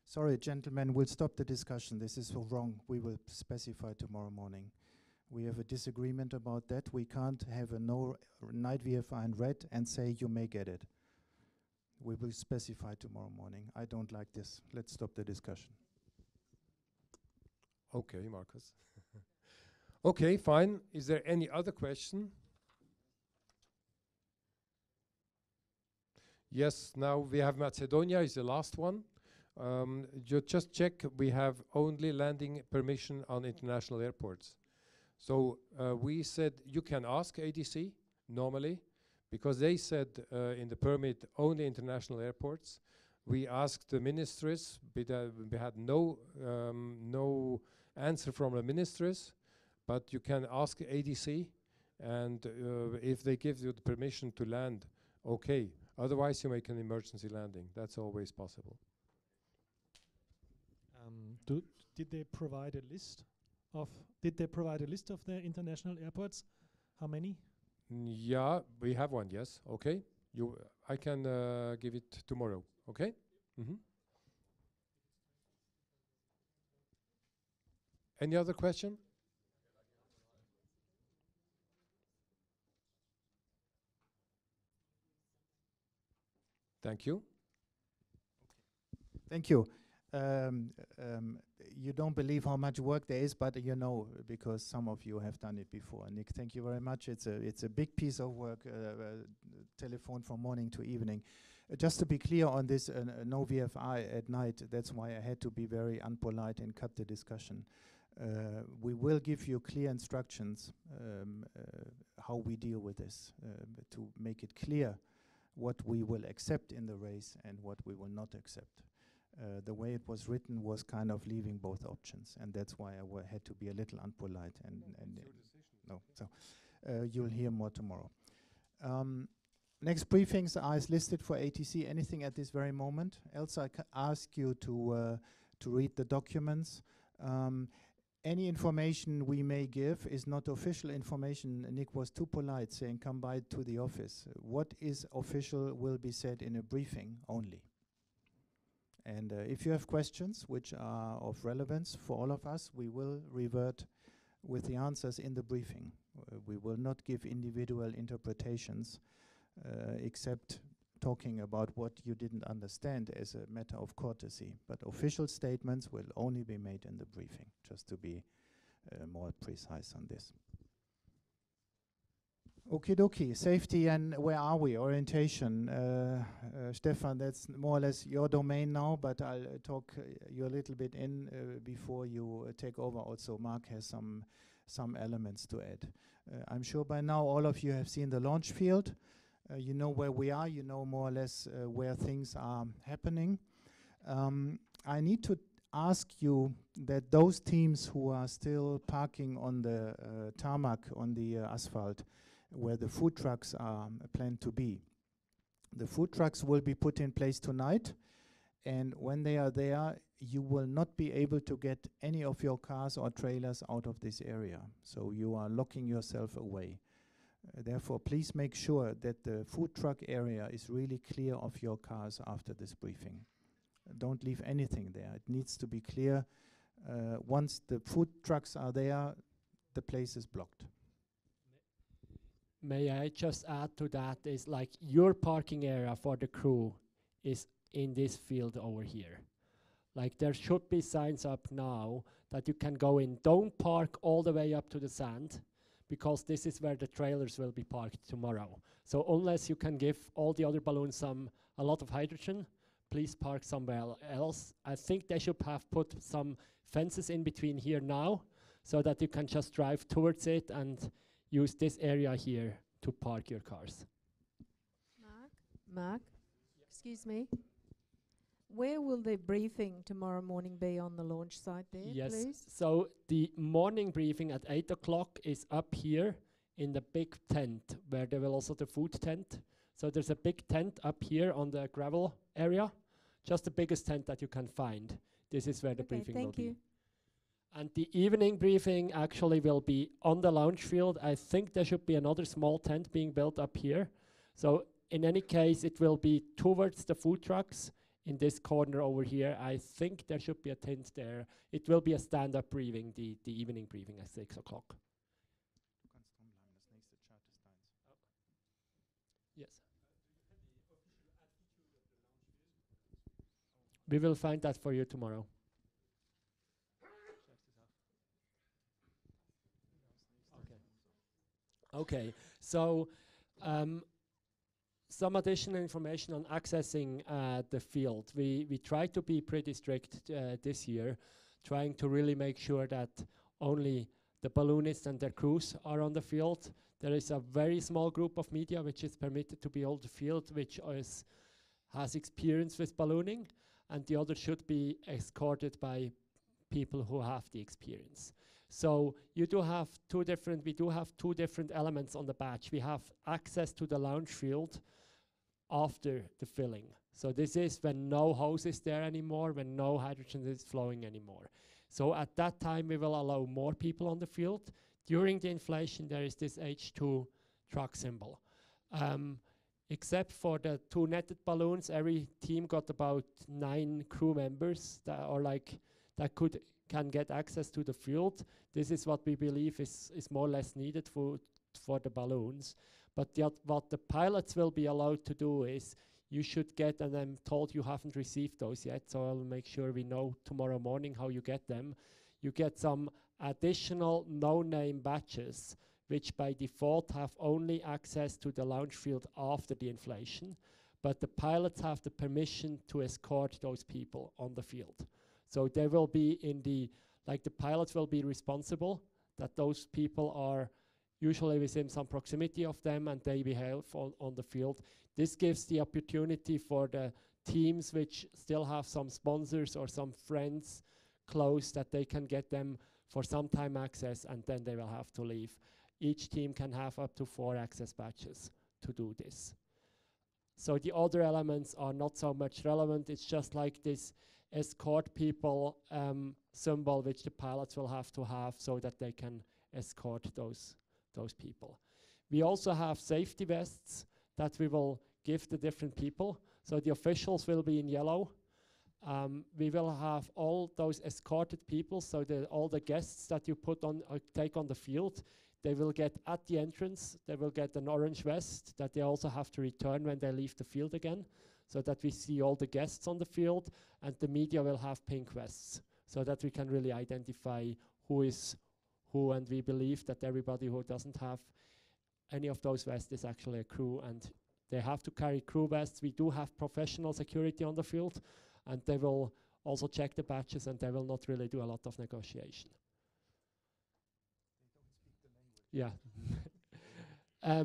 Sorry, gentlemen, we'll stop the discussion. This is so wrong. We will specify tomorrow morning. We have a disagreement about that. We can't have a no night VFR in red and say you may get it. We will specify tomorrow morning. I don't like this. Let's stop the discussion. Okay, Marcus. Okay, fine. Is there any other question? Yes, now we have Macedonia is the last one. You just check, we have only landing permission on international airports. So we said you can ask ADC normally, because they said in the permit only international airports. We asked the ministries, we had no answer from the ministries, but you can ask ADC, and if they give you the permission to land, okay. Otherwise, you make an emergency landing. That's always possible. Did they provide a list of? Did they provide a list of their international airports? How many? Yeah, we have one. Yes. Okay. I can give it tomorrow. Okay. Any other question? Thank you. Thank you. You don't believe how much work there is, but you know, because some of you have done it before. Nick, thank you very much. It's a big piece of work, telephone from morning to evening. Just to be clear on this, no VFI at night, that's why I had to be very unpolite and cut the discussion. We will give you clear instructions how we deal with this, to make it clear what we will accept in the race and what we will not accept. The way it was written was kind of leaving both options, and that's why I had to be a little unpolite. You'll hear more tomorrow. Next briefings are as listed for ATC. Anything at this very moment? Else I ask you to read the documents. Any information we may give is not official information. Nick was too polite saying come by to the office. What is official will be said in a briefing only. And if you have questions which are of relevance for all of us, we will revert with the answers in the briefing. We will not give individual interpretations except talking about what you didn't understand as a matter of courtesy. But official statements will only be made in the briefing, just to be more precise on this. Okie dokie, safety and where are we? Orientation. Stefan, that's more or less your domain now, but I'll talk you a little bit in before you take over. Also, Mark has some elements to add. I'm sure by now all of you have seen the launch field. You know where we are, you know more or less where things are happening. I need to ask you that those teams who are still parking on the tarmac, on the asphalt, where the food trucks are planned to be, The food trucks will be put in place tonight, and when they are there, you will not be able to get any of your cars or trailers out of this area. So you are locking yourself away. Therefore, please make sure that the food truck area is really clear of your cars after this briefing. Don't leave anything there. It needs to be clear. Once the food trucks are there, the place is blocked. May I just add to that, is like your parking area for the crew is in this field over here. Like there should be signs up now that you can go in. Don't park all the way up to the sand, because this is where the trailers will be parked tomorrow. So unless you can give all the other balloons a lot of hydrogen, please park somewhere else. I think they should have put some fences in between here now, so that you can just drive towards it and use this area here to park your cars. Mark, excuse me. Where will the briefing tomorrow morning be on the launch site there, Yes, please? so the morning briefing at 8 o'clock is up here in the big tent, where there will also the food tent. So there's a big tent up here on the gravel area, just the biggest tent that you can find. This is where the briefing will be. And the evening briefing actually will be on the launch field. I think there should be another small tent being built up here. So in any case, it will be towards the food trucks in this corner over here. I think there should be a tent there. It will be a stand-up briefing, the evening briefing at 6 o'clock. Yes. We will find that for you tomorrow. Okay, so some additional information on accessing the field. We try to be pretty strict this year, trying to really make sure that only the balloonists and their crews are on the field. There is a very small group of media which is permitted to be on the field, which has experience with ballooning, and the others should be escorted by people who have the experience. So we do have two different elements on the badge. We have access to the launch field after the filling. So this is when no hose is there anymore, when no hydrogen is flowing anymore. So at that time, we will allow more people on the field. During the inflation, there is this H2 truck symbol. Except for the 2 netted balloons, every team got about 9 crew members that can get access to the field. This is what we believe is more or less needed for the balloons. But what the pilots will be allowed to do is, you should get, and I'm told you haven't received those yet, so I'll make sure we know tomorrow morning how you get them. You get some additional no-name badges, which by default have only access to the launch field after the inflation, but the pilots have the permission to escort those people on the field. So they will be the pilots will be responsible that those people are usually within some proximity of them and they behave on the field. This gives the opportunity for the teams which still have some sponsors or some friends close, that they can get them for some time access, and then they will have to leave. Each team can have up to 4 access badges to do this. So the other elements are not so much relevant. It's just like this escort people symbol which the pilots will have to have so that they can escort those people. We also have safety vests that we will give the different people. So the officials will be in yellow. We will have all those escorted people, so all the guests that you take on the field, they will get at the entrance, they will get an orange vest that they also have to return when they leave the field again, so that we see all the guests on the field, and the media will have pink vests, so that we can really identify who is who, and we believe that everybody who doesn't have any of those vests is actually a crew, and they have to carry crew vests. We do have professional security on the field, and they will also check the badges, and they will not really do a lot of negotiation. Yeah.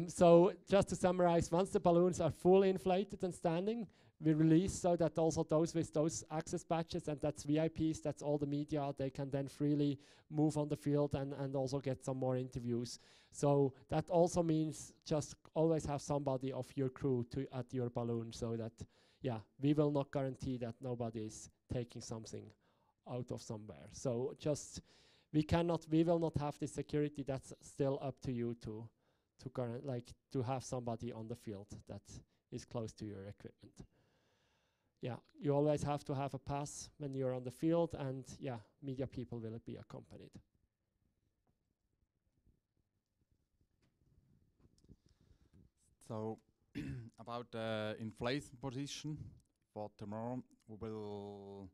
So just to summarize, once the balloons are fully inflated and standing, we release so that also those with those access badges, and that's VIPs, that's all the media, they can then freely move on the field and also get some more interviews. So that also means just always have somebody of your crew at your balloon, so that, yeah, we will not guarantee that nobody is taking something out of somewhere. So just, we will not have the security. That's still up to you to have somebody on the field that is close to your equipment. Yeah, you always have to have a pass when you're on the field, and yeah, media people will be accompanied. So about the inflation position for tomorrow, we will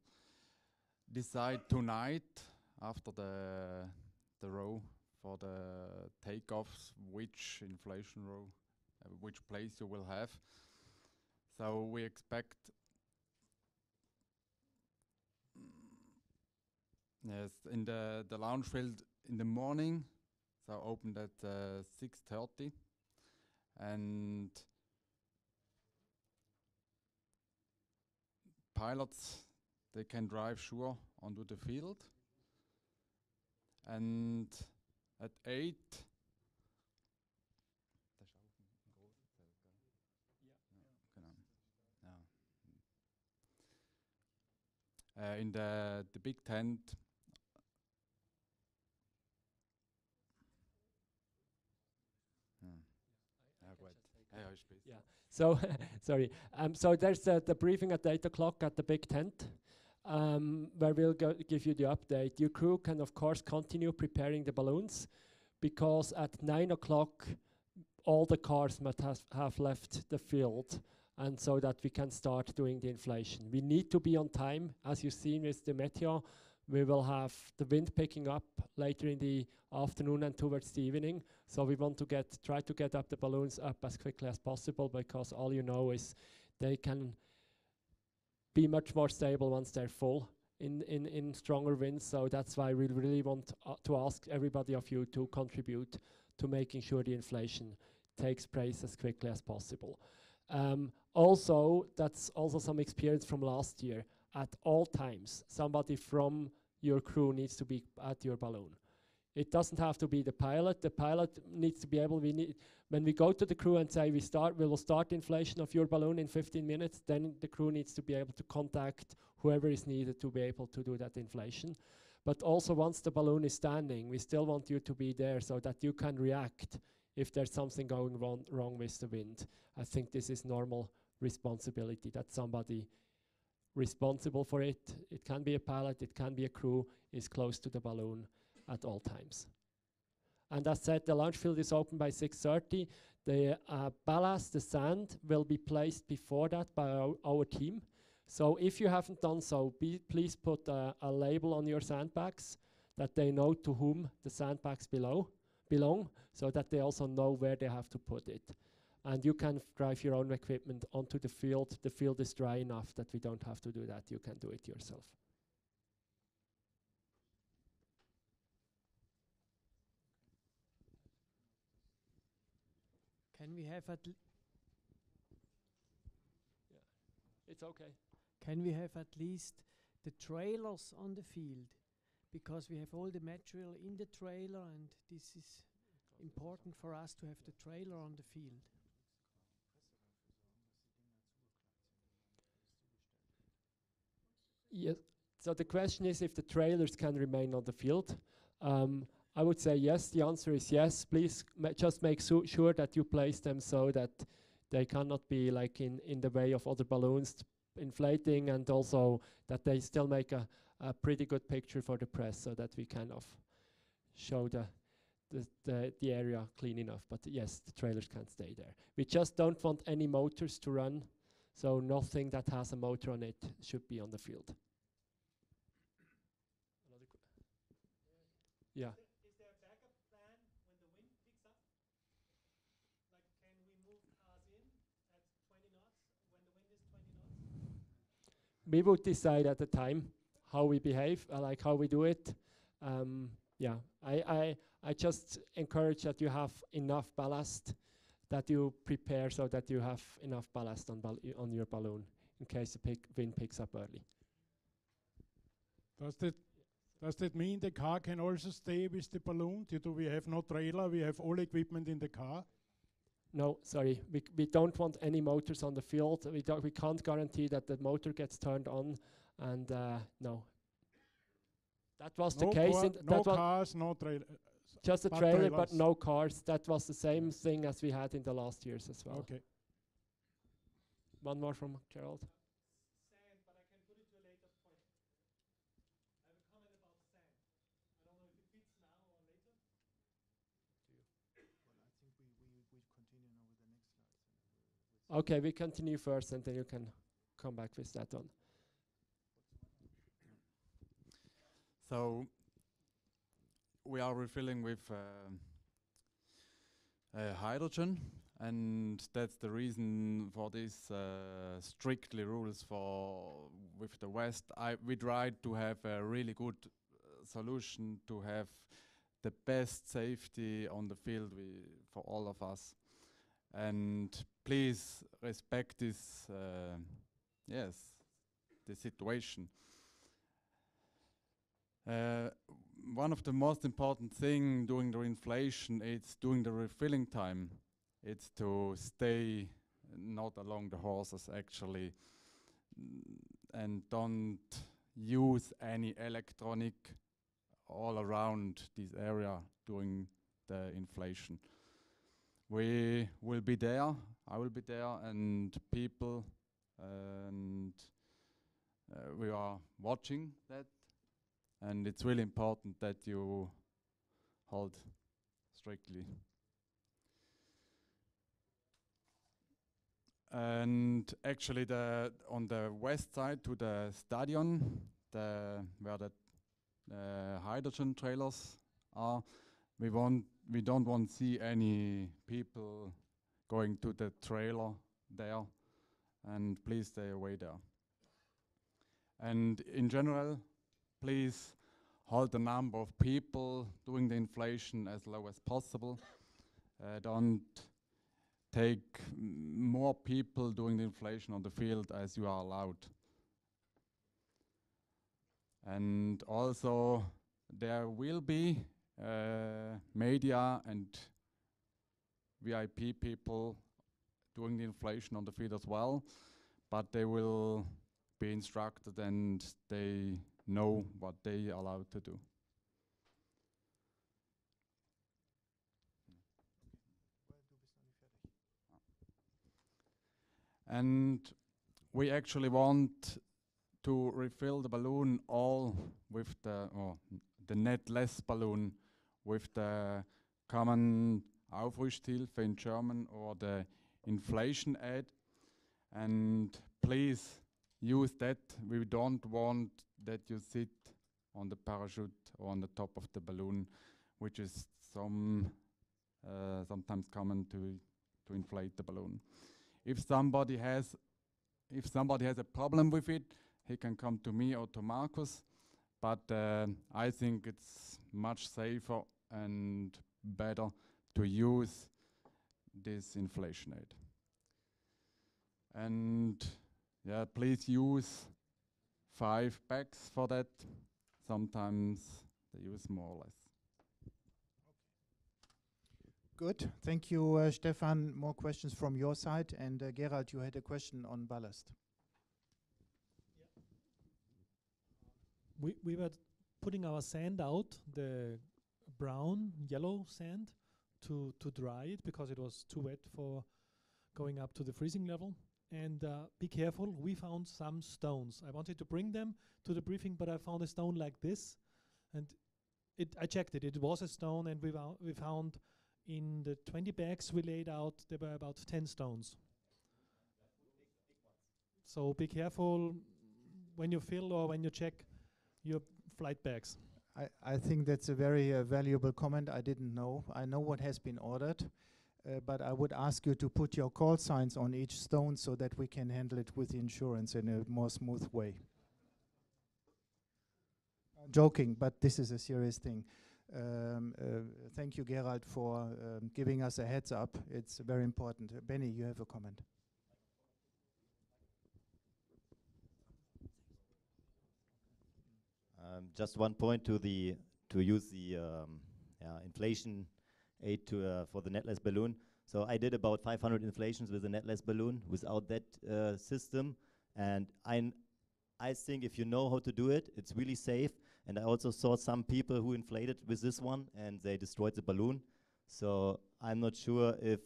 decide tonight after the row for the takeoffs which inflation row, which place you will have. So we expect yes, in the launch field in the morning, so opened at 6:30, and pilots, they can drive sure onto the field, and at 8 in the big tent. Yeah. So sorry. So there's the briefing at 8 o'clock at the big tent, where we'll give you the update. Your crew can of course continue preparing the balloons, because at 9 o'clock all the cars must have left the field, and so that we can start doing the inflation. We need to be on time. As you've seen with the Meteor, we will have the wind picking up later in the afternoon and towards the evening. So we want to try to get up the balloons up as quickly as possible, because all you know is they can be much more stable once they're full in stronger winds. So that's why we really want to ask everybody of you to contribute to making sure the inflation takes place as quickly as possible. Also, that's also some experience from last year. At all times, somebody from your crew needs to be at your balloon. It doesn't have to be the pilot. The pilot needs to be able, when we go to the crew and say we will start inflation of your balloon in 15 minutes, then the crew needs to be able to contact whoever is needed to be able to do that inflation. But also once the balloon is standing, we still want you to be there so that you can react if there's something going wrong with the wind. I think this is normal responsibility, that somebody responsible for it can be a pilot, it can be a crew, is close to the balloon at all times. And as said, the launch field is open by 6:30. The ballast, the sand, will be placed before that by our team. So if you haven't done so, please put a label on your sandbags that they know to whom the sandbags belong, so that they also know where they have to put it. And you can drive your own equipment onto the field. The field is dry enough that we don't have to do that. You can do it yourself. Can we have It's okay. Can we have at least the trailers on the field? Because we have all the material in the trailer, and this is important for us to have the trailer on the field. Yes. So the question is if the trailers can remain on the field. I would say yes. The answer is yes. Please just make sure that you place them so that they cannot be like in the way of other balloons inflating, and also that they still make a pretty good picture for the press, so that we kind of show the area clean enough. But yes, the trailers can stay there. We just don't want any motors to run, so nothing that has a motor on it should be on the field. Yeah. Is there a backup plan when the wind picks up? Like, can we move cars in at 20 knots when the wind is 20 knots? We would decide at the time how we behave, like how we do it. Yeah, I just encourage that you have enough ballast, that you prepare so that you have enough ballast on your balloon in case the wind picks up early. Does that mean the car can also stay with the balloon? Do we have no trailer? We have all equipment in the car? No, sorry, we don't want any motors on the field. We can't guarantee that the motor gets turned on, and no. That was the case. No cars, no trailer. Just a trailer, but no cars. That was the same thing as we had in the last years as well. Okay. One more from Gerald. Sand, but I can put it to a later point. I have a comment about sand. I don't know if it fits now or later. Well, I think we continue now with the next slides. Okay, we continue first, and then you can come back with that one. So we are refilling with hydrogen, and that's the reason for these strictly rules for with the West. We tried to have a really good solution to have the best safety on the field for all of us, and please respect this the situation. One of the most important thing during the inflation is during the refilling time. It's to stay not along the horses actually, and don't use any electronic all around this area during the inflation. We will be there, I will be there, and people, and we are watching that. And it's really important that you hold strictly. And actually, on the west side to the stadion, where the hydrogen trailers are, we don't want to see any people going to the trailer there, and please stay away there. And in general, please hold the number of people doing the inflation as low as possible. Don't take more people doing the inflation on the field as you are allowed. And also, there will be media and VIP people doing the inflation on the field as well, but they will be instructed and they know what they are allowed to do. And we actually want to refill the balloon all with the netless balloon with the common Aufrüsthilfe in German, or the inflation aid. And please use that. We don't want that you sit on the parachute or on the top of the balloon, which is sometimes common to inflate the balloon. If somebody has a problem with it, he can come to me or to Markus. But I think it's much safer and better to use this inflation aid. And yeah, please use 5 bags for that. Sometimes they use more or less. Good. Thank you, Stefan. More questions from your side. And Gerald, you had a question on ballast. We were putting our sand out, the brown, yellow sand, to dry it because it was too wet for going up to the freezing level. And be careful, we found some stones. I wanted to bring them to the briefing, but I found a stone like this. And I checked it, it was a stone, and we found in the 20 bags we laid out, there were about 10 stones. So be careful when you fill or when you check your flight bags. I think that's a very valuable comment. I didn't know. I know what has been ordered, but I would ask you to put your call signs on each stone so that we can handle it with insurance in a more smooth way. I'm joking, but this is a serious thing. Thank you, Gerald, for giving us a heads up. It's very important. Benny, you have a comment. Just one point to use the inflation aid for the netless balloon. So I did about 500 inflations with a netless balloon without that system, and I think if you know how to do it, it's really safe. And I also saw some people who inflated with this one and they destroyed the balloon. So I'm not sure if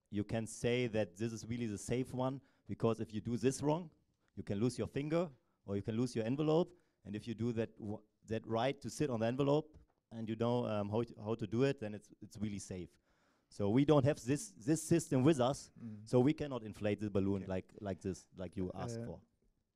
you can say that this is really the safe one, because if you do this wrong, you can lose your finger or you can lose your envelope. And if you do that right to sit on the envelope and you know how to do it, then it's really safe. So we don't have this system with us, so we cannot inflate the balloon like this, like you asked for.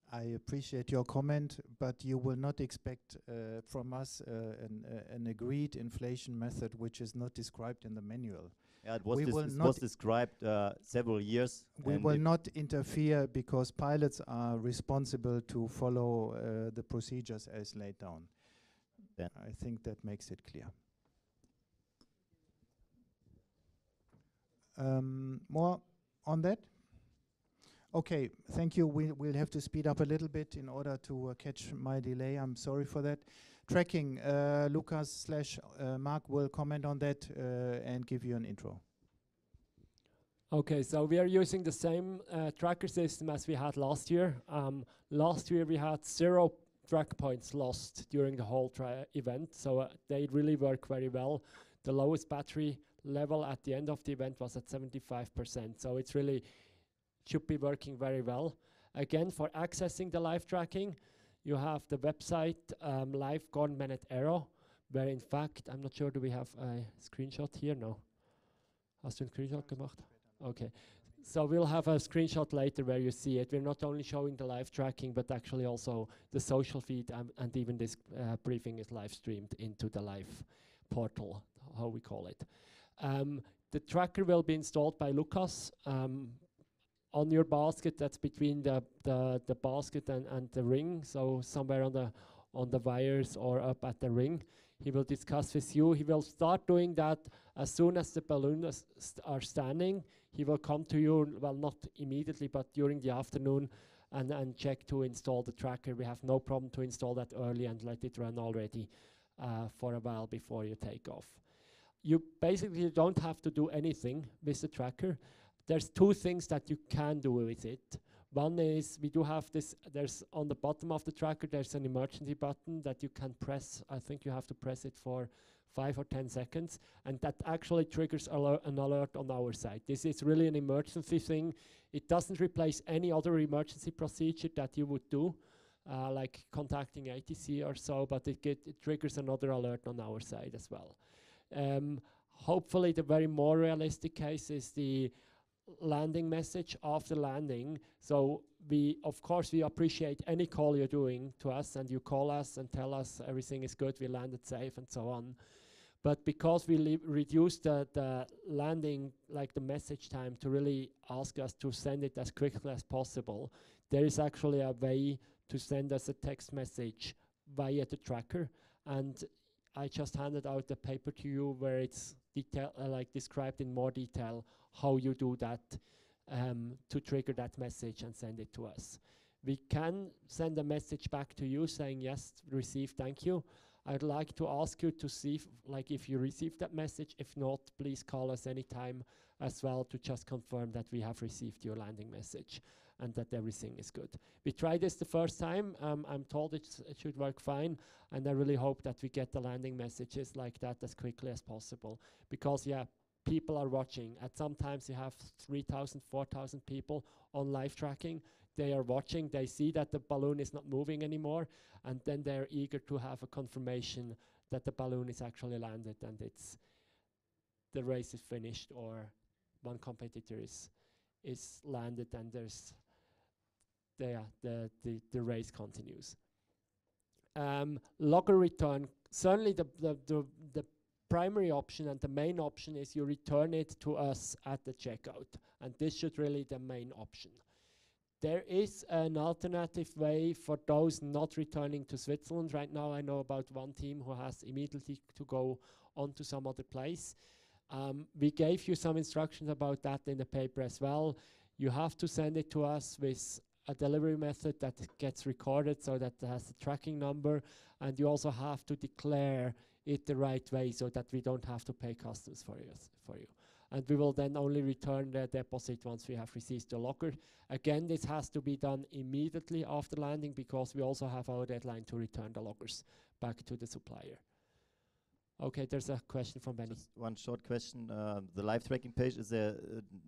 I appreciate your comment, but you will not expect from us an agreed inflation method which is not described in the manual. Yeah, it was described several years. We will not interfere because pilots are responsible to follow the procedures as laid down. Yeah. I think that makes it clear. More on that? Okay, thank you. We'll have to speed up a little bit in order to catch my delay. I'm sorry for that. Tracking, Lucas/Mark will comment on that and give you an intro. Okay, so we are using the same tracker system as we had last year. Last year we had 0 track points lost during the whole event, so they really work very well. The lowest battery level at the end of the event was at 75%, so it's really should be working very well. Again, for accessing the live tracking, you have the website Live Gordon Bennett Aero, where in fact, I'm not sure, do we have a screenshot here? No. Hast du ein Screenshot gemacht? Okay. So we'll have a screenshot later where you see it. We're not only showing the live tracking, but actually also the social feed, and even this briefing is live streamed into the live portal, how we call it. The tracker will be installed by Lucas on your basket. That's between the basket and the ring, so somewhere on the wires or up at the ring. He will discuss with you. He will start doing that as soon as the balloons are standing. He will come to you, well, not immediately, but during the afternoon, and check to install the tracker. We have no problem to install that early and let it run already for a while before you take off. You basically don't have to do anything with the tracker. There's 2 things that you can do with it. One is we do have this, there's on the bottom of the tracker, there's an emergency button that you can press. I think you have to press it for 5 or 10 seconds, and that actually triggers an alert on our side. This is really an emergency thing. It doesn't replace any other emergency procedure that you would do, like contacting ATC or so, but it triggers another alert on our side as well. Hopefully the very more realistic case is the landing message after landing. So of course we appreciate any call you're doing to us, and you call us and tell us everything is good, we landed safe and so on. But because we reduce the landing, like the message time, to really ask us to send it as quickly as possible, there is actually a way to send us a text message via the tracker. And I just handed out the paper to you where it's like described in more detail how you do that to trigger that message and send it to us. We can send a message back to you saying, yes, received, thank you. I'd like to ask you to see if you received that message. If not, please call us anytime as well to just confirm that we have received your landing message and that everything is good. We tried this the first time. I'm told it should work fine, and I really hope that we get the landing messages like that as quickly as possible, because yeah, people are watching. At sometimes you have 3,000, 4,000 people on live tracking. They are watching, they see that the balloon is not moving anymore, and then they're eager to have a confirmation that the balloon is actually landed and the race is finished, or one competitor is landed and the race continues. Logger return, certainly the primary option and the main option is you return it to us at the checkout, and this should really be the main option. There is an alternative way for those not returning to Switzerland. Right now I know about one team who has immediately to go on to some other place. We gave you some instructions about that in the paper as well. You have to send it to us with a delivery method that gets recorded so that it has a tracking number, and you also have to declare it the right way so that we don't have to pay customs for you. And we will then only return the deposit once we have received the locker. Again, this has to be done immediately after landing because we also have our deadline to return the lockers back to the supplier. Okay, there's a question from Bennett. Just one short question. The live tracking page, is there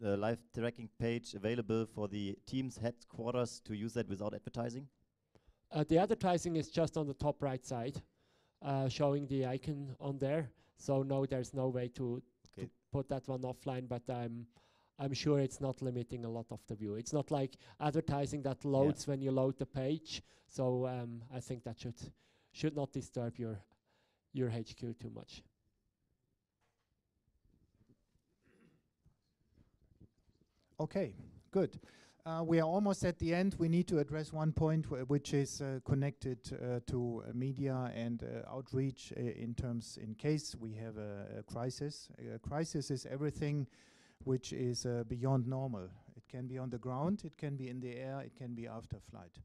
a live tracking page available for the team's headquarters to use that without advertising? The advertising is just on the top right side, showing the icon on there. So no, there's no way to put that one offline, but I'm sure it's not limiting a lot of the view. It's not like advertising that loads when you load the page. So I think that should not disturb your HQ too much. Okay, good. We are almost at the end. We need to address one point which is connected to media and outreach in case we have a crisis. A crisis is everything which is beyond normal. It can be on the ground, it can be in the air, it can be after flight.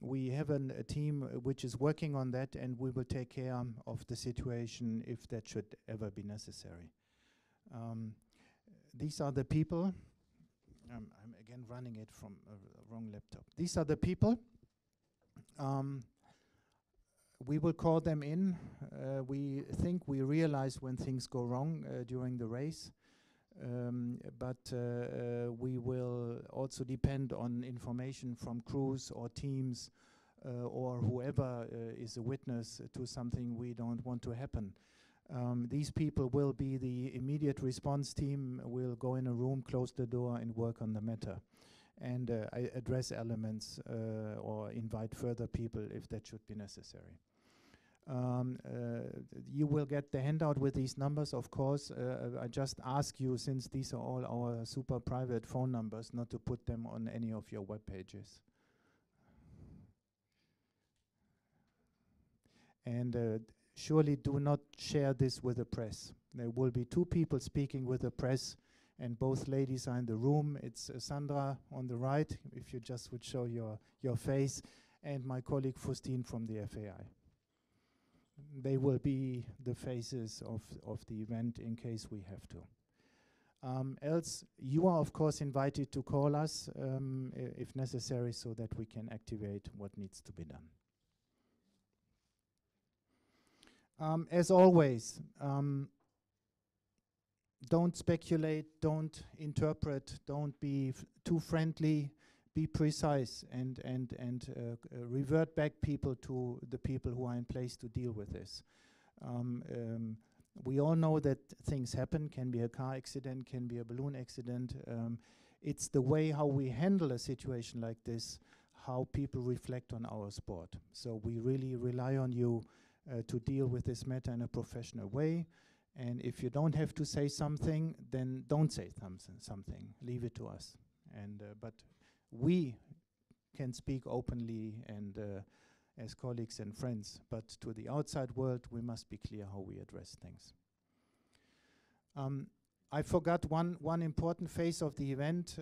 We have a team which is working on that, and we will take care of the situation if that should ever be necessary. These are the people. I'm again running it from a wrong laptop. These are the people. We will call them in. We think we realize when things go wrong during the race. But we will also depend on information from crews or teams or whoever is a witness to something we don't want to happen. These people will be the immediate response team, will go in a room, close the door, and work on the matter, and address elements or invite further people if that should be necessary. You will get the handout with these numbers, of course. I just ask you, since these are all our super private phone numbers, not to put them on any of your web pages. And surely do not share this with the press. There will be 2 people speaking with the press, and both ladies are in the room. It's Sandra on the right, if you just would show your face, and my colleague Faustine from the FAI. They will be the faces of the event in case we have to. Else, you are of course invited to call us if necessary, so that we can activate what needs to be done. As always, don't speculate, don't interpret, don't be too friendly. Be precise and revert back people to the people who are in place to deal with this. We all know that things happen, can be a car accident, can be a balloon accident. It's the way how we handle a situation like this, how people reflect on our sport. So we really rely on you to deal with this matter in a professional way. And if you don't have to say something, then don't say something. Leave it to us. But we can speak openly and as colleagues and friends, but to the outside world, we must be clear how we address things. I forgot one important phase of the event,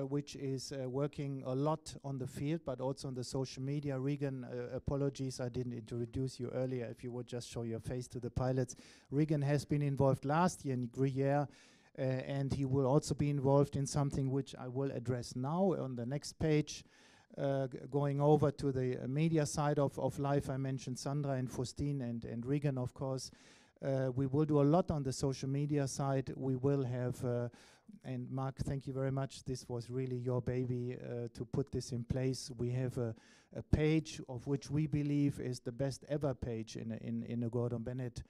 which is working a lot on the field, but also on the social media. Regan, apologies, I didn't introduce you earlier. If you would just show your face to the pilots. Regan has been involved last year in Gruyere, and he will also be involved in something which I will address now on the next page. Going over to the media side of life, I mentioned Sandra and Faustine and Regan, of course. We will do a lot on the social media side. We will have, and Mark, thank you very much. This was really your baby to put this in place. We have a page of which we believe is the best ever page in a Gordon Bennett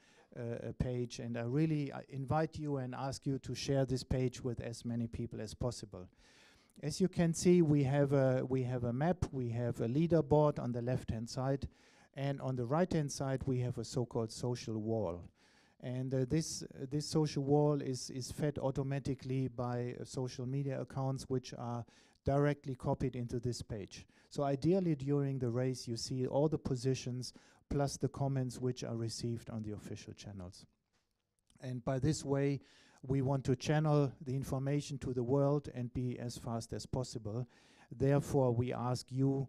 page, and I really invite you and ask you to share this page with as many people as possible. As you can see, we have a map, we have a leaderboard on the left-hand side, and on the right-hand side we have a so-called social wall. And this social wall is fed automatically by social media accounts which are directly copied into this page. So ideally during the race you see all the positions plus the comments which are received on the official channels. And by this way we want to channel the information to the world and be as fast as possible. Therefore, we ask you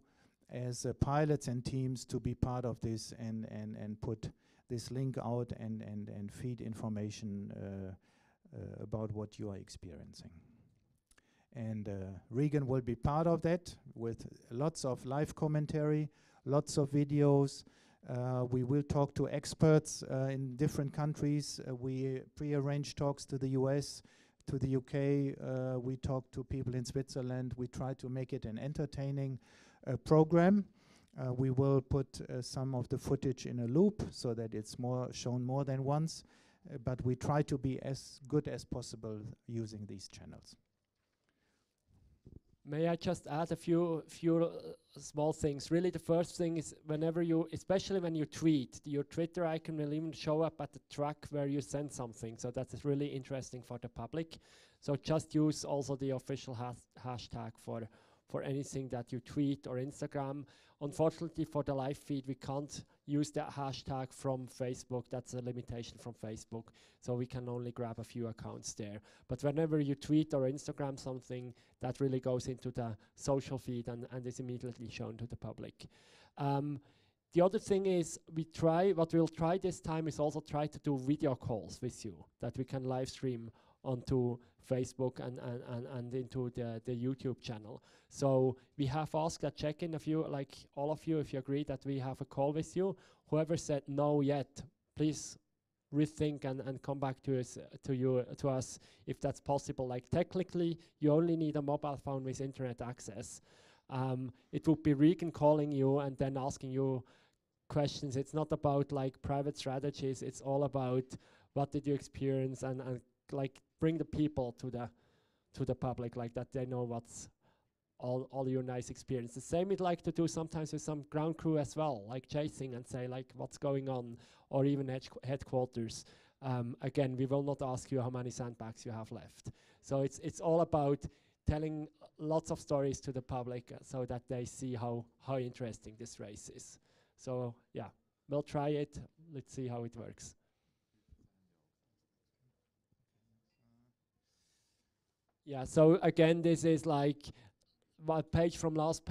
as pilots and teams to be part of this and put this link out and feed information about what you are experiencing. And Regan will be part of that with lots of live commentary, lots of videos. We will talk to experts in different countries. We pre-arrange talks to the US, to the UK. We talk to people in Switzerland. We try to make it an entertaining program. We will put some of the footage in a loop so that it's shown more than once. But we try to be as good as possible using these channels. May I just add a few small things? Really, the first thing is whenever you, especially when you tweet, your Twitter icon will even show up at the track where you send something. So that's really interesting for the public. So just use also the official hashtag for anything that you tweet or Instagram. Unfortunately, for the live feed, we can't use that hashtag from Facebook. That's a limitation from Facebook. So we can only grab a few accounts there. But whenever you tweet or Instagram something, that really goes into the social feed and is immediately shown to the public. The other thing is what we'll try this time is also try to do video calls with you that we can live stream onto Facebook and into the YouTube channel. So we have asked a check-in of you, like all of you, if you agree that we have a call with you. Whoever said no yet, please rethink and come back to us if that's possible. Like technically, you only need a mobile phone with internet access. It would be Regan calling you and then asking you questions. It's not about like private strategies. It's all about what did you experience and like bring the people to the public, like that they know what's all your nice experience. The same we'd like to do sometimes with some ground crew as well, like chasing and say like what's going on, or even headquarters. Again, we will not ask you how many sandbags you have left. So it's all about telling lots of stories to the public so that they see how interesting this race is. So yeah, we'll try it. Let's see how it works. Yeah, so again, this is like one page from last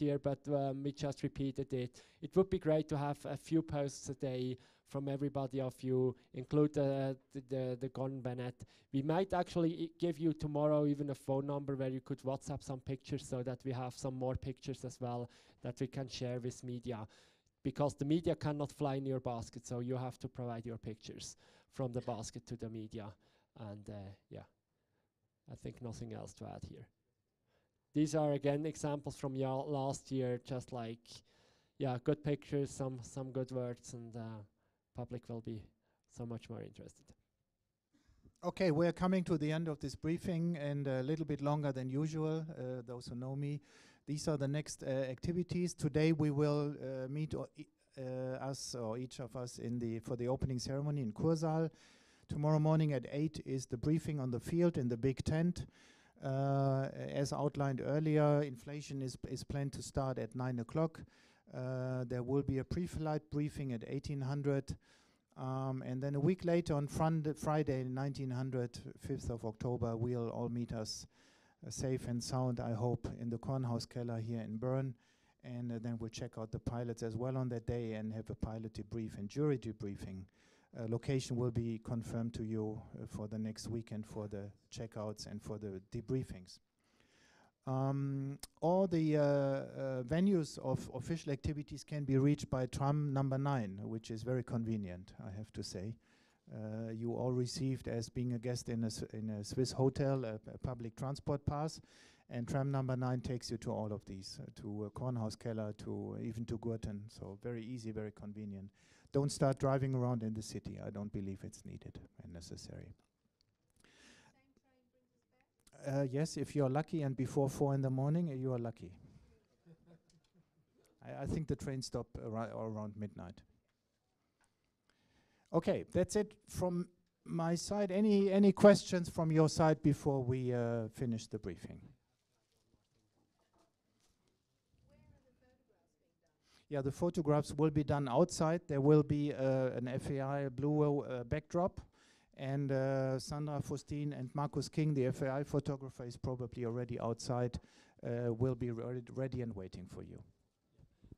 year, but we just repeated it. It would be great to have a few posts a day from everybody of you, include the Gordon Bennett. We might actually give you tomorrow even a phone number where you could WhatsApp some pictures so that we have some more pictures as well that we can share with media. Because the media cannot fly in your basket, so you have to provide your pictures from the basket to the media. And yeah. I think nothing else to add here. These are again examples from last year, just like, yeah, good pictures, some good words, and public will be so much more interested. Okay, we're coming to the end of this briefing, and a little bit longer than usual, those who know me. These are the next activities. Today we will meet each of us for the opening ceremony in Kursaal. Tomorrow morning at 8 is the briefing on the field in the big tent. As outlined earlier, inflation is planned to start at 9 o'clock. There will be a pre-flight briefing at 1800. And then a week later on Friday, 1900, 5th of October, we'll all meet us safe and sound, I hope, in the Kornhauskeller here in Bern. And then we'll check out the pilots as well on that day and have a pilot debrief and jury debriefing. Location will be confirmed to you for the next weekend for the checkouts and for the debriefings. All the venues of official activities can be reached by tram number 9, which is very convenient, I have to say. You all received, as being a guest in a Swiss hotel, a public transport pass, and tram number 9 takes you to all of these, to Kornhauskeller, even to Gurten. So very easy, very convenient. Don't start driving around in the city. I don't believe it's needed and necessary. Yes, if you're lucky and before 4 in the morning, you are lucky. I think the train stop around midnight. Okay, that's it from my side. Any questions from your side before we finish the briefing? Yeah, the photographs will be done outside. There will be an FAI blue backdrop, And Sandra Faustin and Markus King, the FAI photographer, is probably already outside, will be ready and waiting for you.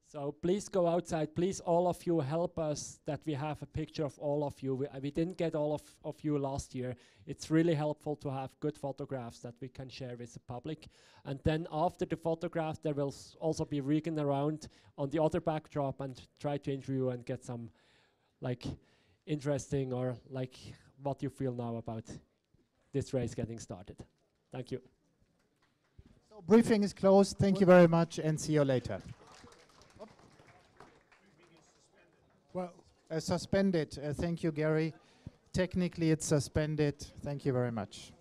So please go outside. Please, all of you, help us that we have a picture of all of you. We didn't get all of you last year. It's really helpful to have good photographs that we can share with the public. And then after the photograph, there will also be Regan around on the other backdrop and try to interview and get some like interesting or like what you feel now about this race getting started. Thank you. So briefing is closed. Thank you very much and see you later. Well, suspended. Thank you, Gary. Technically, it's suspended. Thank you very much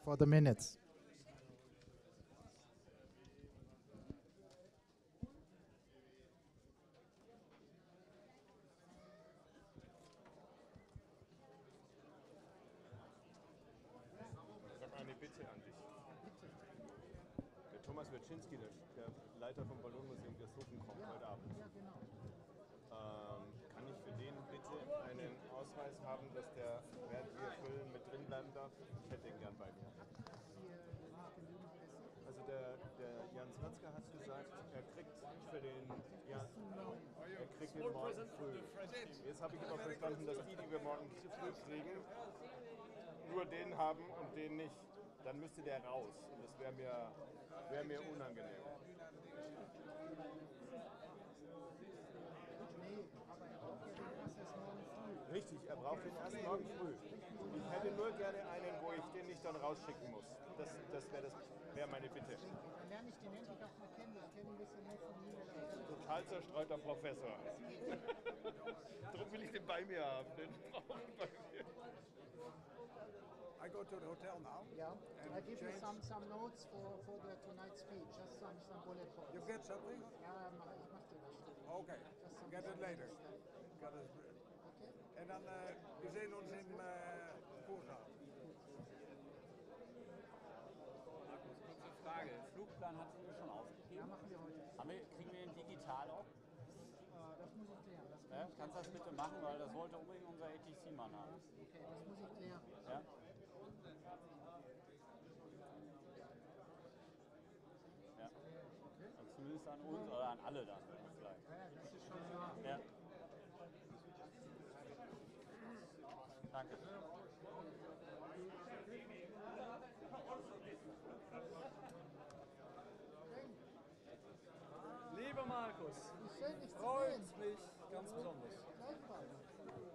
for the minutes. Ich habe eine Bitte an dich. Der Thomas Wetschinski, der Leiter vom Ballonmuseum Gershofen, kommt heute Abend. Kann ich für den bitte einen Ausweis haben, dass der, während wir füllen, mit drin bleiben darf? Ich hätte ihn gern bei mir. Also der Jans Watzke hat gesagt, er kriegt für den, ja, er kriegt den morgen früh. Jetzt habe ich aber verstanden, dass die wir morgen früh kriegen, nur den haben und den nicht. Dann müsste der raus und das wäre mir unangenehm. Richtig, er braucht den erst morgen früh. Ich hätte nur gerne einen, wo ich den nicht dann rausschicken muss. Das wäre meine Bitte. Dann lerne ich den endlich auch mal kennen. Ich kenne ein bisschen mehr von ihm. Total zerstreuter Professor. Darum will ich den bei mir haben. Den brauche ich bei mir. I go to the hotel now. Yeah, I give you some notes for the tonight's speech, just some bullet points. You get something? Ja, ich mach dir das. Okay, get it later. Okay. En dan, we zien ons in Poorzaal. Markus, kurze Frage. Flugplan hat sie mir schon ausgegeben? Ja, machen wir heute. Kriegen wir den digital auch? Das muss ich klären. Kannst du das bitte machen, weil das wollte unbedingt unser ATC-Mann haben. Okay, das muss ich klären. Ja? Ja. Also zumindest an uns oder an alle dann vielleicht. Ja, das ist schon klar. Ja. Danke. Lieber Markus, freut mich ganz besonders.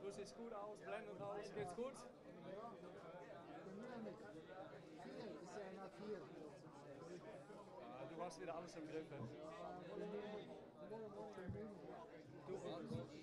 Du siehst gut aus, blendend aus, geht's gut? Ja, bemühe mich. Viel ist ja immer viel. Ja, du hast wieder alles im Griff. Du warst du.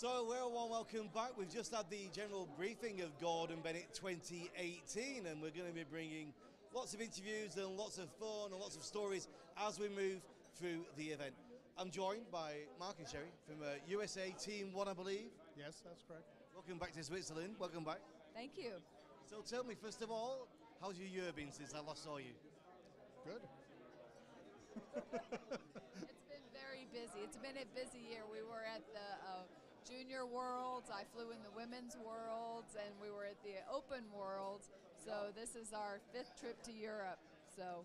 So, well, warm welcome back. We've just had the general briefing of Gordon Bennett 2018, and we're going to be bringing lots of interviews and lots of fun and lots of stories as we move through the event. I'm joined by Mark and Sherry from USA Team 1, I believe. Yes, that's correct. Welcome back to Switzerland. Welcome back. Thank you. So tell me, first of all, how's your year been since I last saw you? Good. It's been very busy. It's been a busy year. We were at the Junior Worlds, I flew in the Women's Worlds, and we were at the Open Worlds. So this is our 5th trip to Europe. So,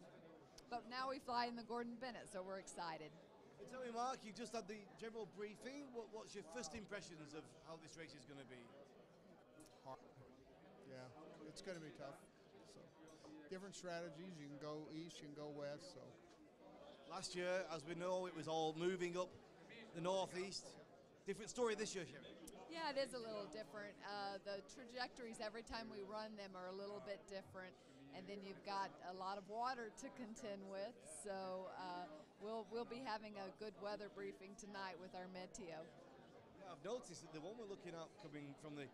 but now we fly in the Gordon Bennett, so we're excited. Tell me, Mark, you just had the general briefing. What's your first impressions of how this race is going to be? Hard. Yeah, it's going to be tough. So, different strategies. You can go east, you can go west. So, last year, as we know, it was all moving up the northeast. Different story this year, Sherry. Yeah, it is a little different. The trajectories every time we run them are a little bit different, and then you've got a lot of water to contend with. So we'll be having a good weather briefing tonight with our Meteo. Yeah, I've noticed that the one we're looking at coming from the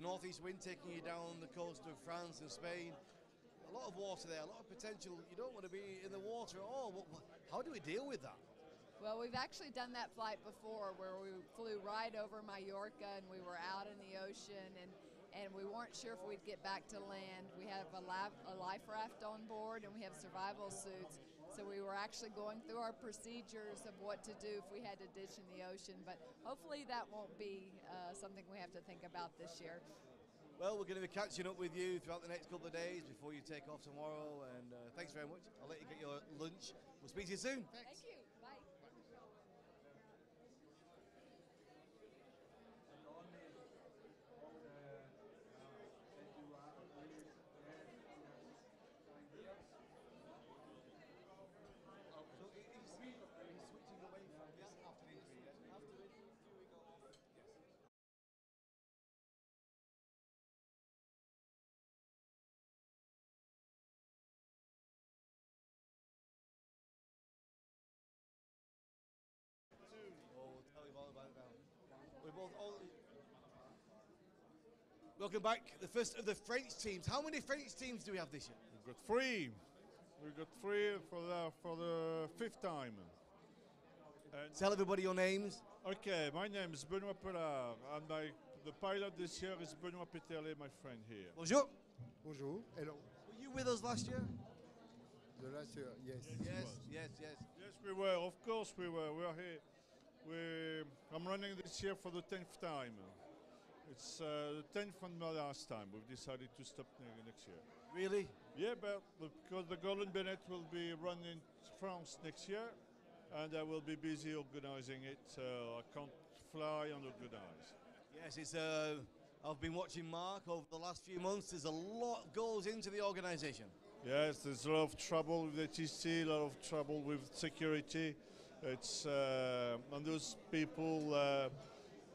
northeast wind taking you down the coast of France and Spain. A lot of water there, a lot of potential. You don't want to be in the water at all. How do we deal with that? Well, we've actually done that flight before where we flew right over Mallorca and we were out in the ocean and we weren't sure if we'd get back to land. We have a life raft on board and we have survival suits. So we were actually going through our procedures of what to do if we had to ditch in the ocean. But hopefully that won't be something we have to think about this year. Well, we're going to be catching up with you throughout the next couple of days before you take off tomorrow. And thanks very much. I'll let you get your lunch. We'll speak to you soon. Thank you. Bye. Welcome back, the first of the French teams. How many French teams do we have this year? We've got 3. We've got 3 for the 5th time. And tell everybody your names. Okay, my name is Benoit Pollard, and the pilot this year is Benoit Peterle, my friend here. Bonjour. Bonjour. Hello. Were you with us last year? The last year, yes. Yes, Yes, we were. Of course, we were. We are here. I'm running this year for the 10th time. It's the 10th and the last time. We've decided to stop next year. Really? Yeah, but because the Gordon Bennett will be run in France next year, and I will be busy organizing it. I can't fly and organize. Yes, it's. I've been watching Mark over the last few months. There's a lot goes into the organization. Yes, there's a lot of trouble with ATC, a lot of trouble with security. It's and those people.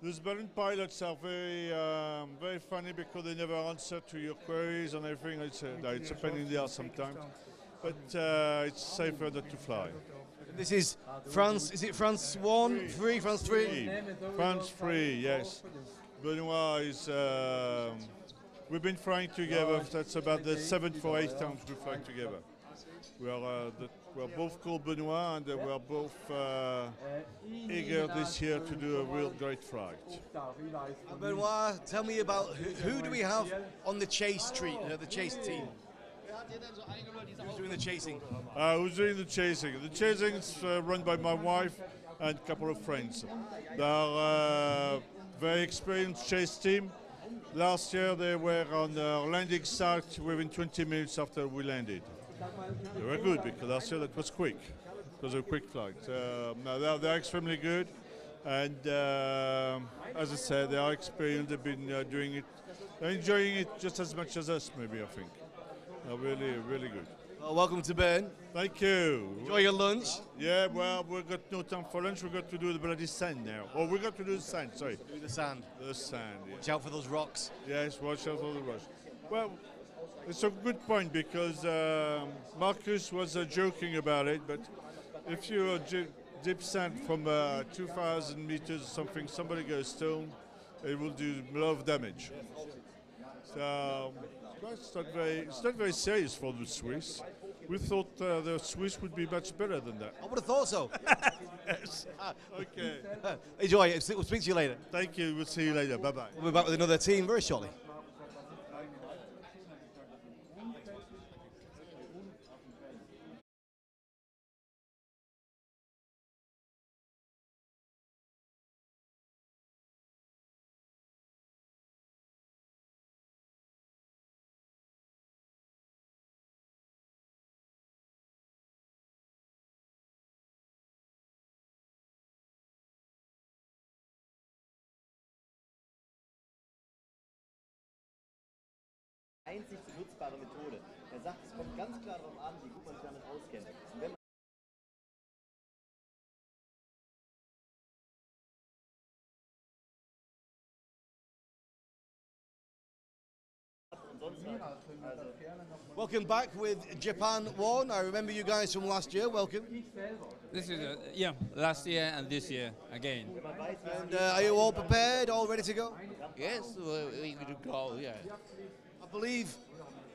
Those balloon pilots are very funny because they never answer to your queries and everything. It's a pain in the ass sometimes, but it's safer not to fly. This is France. Is it France 1, 3, France 3? France 3, yes. Benoit is. We've been flying together. That's about the 7th or 8th times we fly together. We're both called Benoit, and we're both eager this year to do a real great flight. Benoit, tell me about who do we have on the chase team? Who's doing the chasing? Who's doing the chasing? The chasing is run by my wife and a couple of friends. They are a very experienced chase team. Last year they were on our landing site within 20 minutes after we landed. They were good because last year that was quick. It was a quick flight. Now they're extremely good, and as I said, they are experienced. They've been doing it, they're enjoying it just as much as us, maybe. I think they're really, really good. Well, welcome to Bern. Thank you. Enjoy your lunch. Yeah, well, we've got no time for lunch. We've got to do the bloody sand now. Oh, we've got to do the sand. Sorry. Do the sand. The sand. Yeah. Watch out for those rocks. Yes, watch out for the rocks. Well. It's a good point because Marcus was joking about it, but if you dip sand from 2,000 meters or something, somebody goes stone. it will do a lot of damage. So it's not very serious for the Swiss. We thought the Swiss would be much better than that. I would have thought so. Yes. Okay. Enjoy it. We'll speak to you later. Thank you. We'll see you later. Bye-bye. We'll be back with another team very shortly. Einzig nutzbare Methode. Er sagt, es kommt ganz klar darauf an, wie gut man sich damit auskennt. Wenn Welcome back with Japan 1. I remember you guys from last year. Welcome. This is, last year and this year again. And are you all prepared, all ready to go? Yes, we will go, yeah. I believe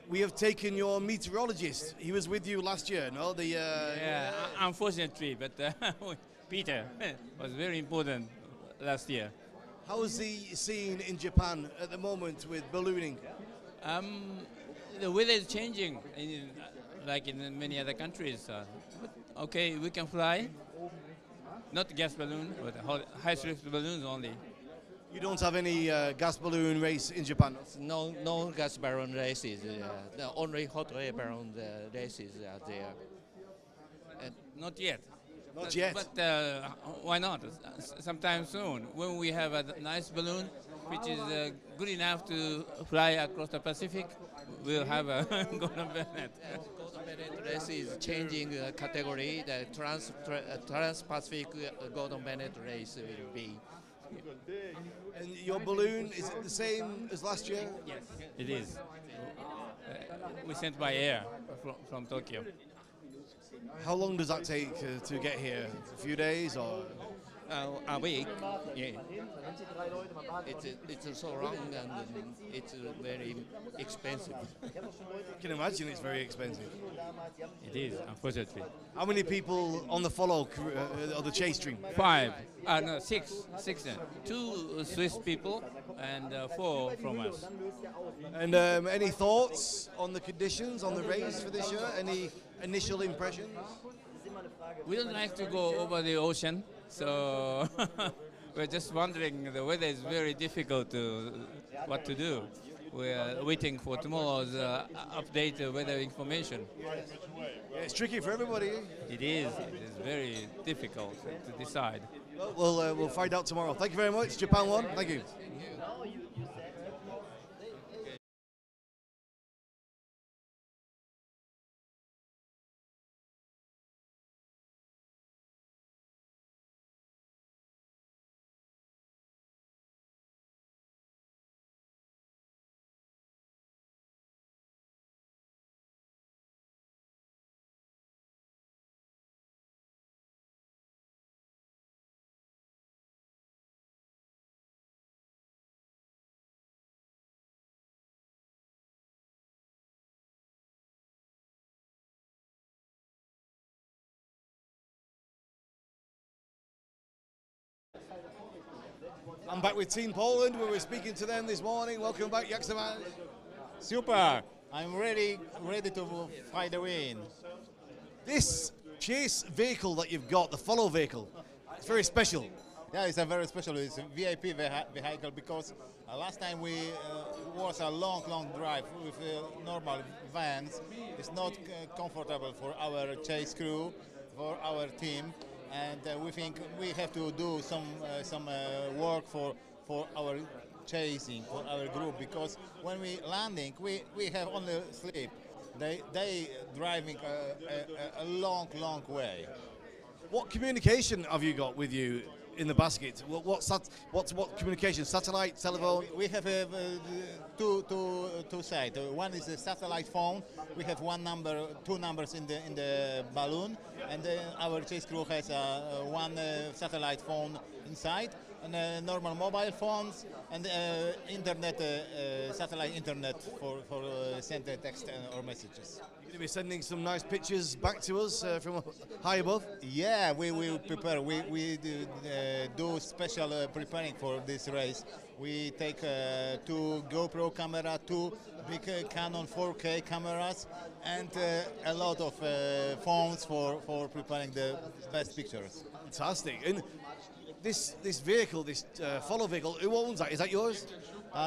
we have taken your meteorologist. He was with you last year, no? Yeah, unfortunately, but Peter was very important last year. How is the scene in Japan at the moment with ballooning? The weather is changing, like in many other countries. But okay, we can fly. Not gas balloon, but high-strength balloons only. You don't have any gas balloon race in Japan? No gas balloon races. The only hot air balloon races are there. Not yet. Not yet. But why not? Sometime soon, when we have a nice balloon, which is good enough to fly across the Pacific, we'll have a Gordon Bennett. Gordon Bennett race is changing category. The Trans-Pacific Gordon Bennett race will be. And your balloon, is it the same as last year? Yes, it is. We sent by air from Tokyo. How long does that take to get here? A few days or? A week, yeah. It's so long and it's very expensive. I can imagine it's very expensive. It is, unfortunately. How many people on the follow or the chase stream? 5, no, 6. 2 Swiss people and 4 from us. And any thoughts on the conditions, on the race for this year? Any initial impressions? We don't like to go over the ocean, so we're just wondering. The weather is very difficult what to do. We're waiting for tomorrow's update weather information. Yeah, it's tricky for everybody. It is very difficult to decide. Well, we'll find out tomorrow. Thank you very much, Japan 1. Thank you. I'm back with Team Poland. We were speaking to them this morning. Welcome back, Jaksaman. Super. I'm ready to fight the win. This chase vehicle that you've got, the follow vehicle, it's very special. Yeah, it's a very special. It's a VIP vehicle because last time we was a long drive with normal vans. It's not comfortable for our chase crew, for our team. And we think we have to do some work for our chasing, for our group, because when we landing, we have only sleep. They driving a long way. What communication have you got with you in the basket? What communication? Satellite, telephone? We have two sides. One is a satellite phone. We have two numbers in the balloon, and our chase crew has one satellite phone inside. and normal mobile phones and internet, satellite internet for sending text or messages. You're going to be sending some nice pictures back to us from high above? Yeah, we will prepare. We do special preparing for this race. We take 2 GoPro camera, 2 big Canon 4K cameras, and a lot of phones for preparing the best pictures. Fantastic. And this vehicle, this follow vehicle, who owns that? Is that yours?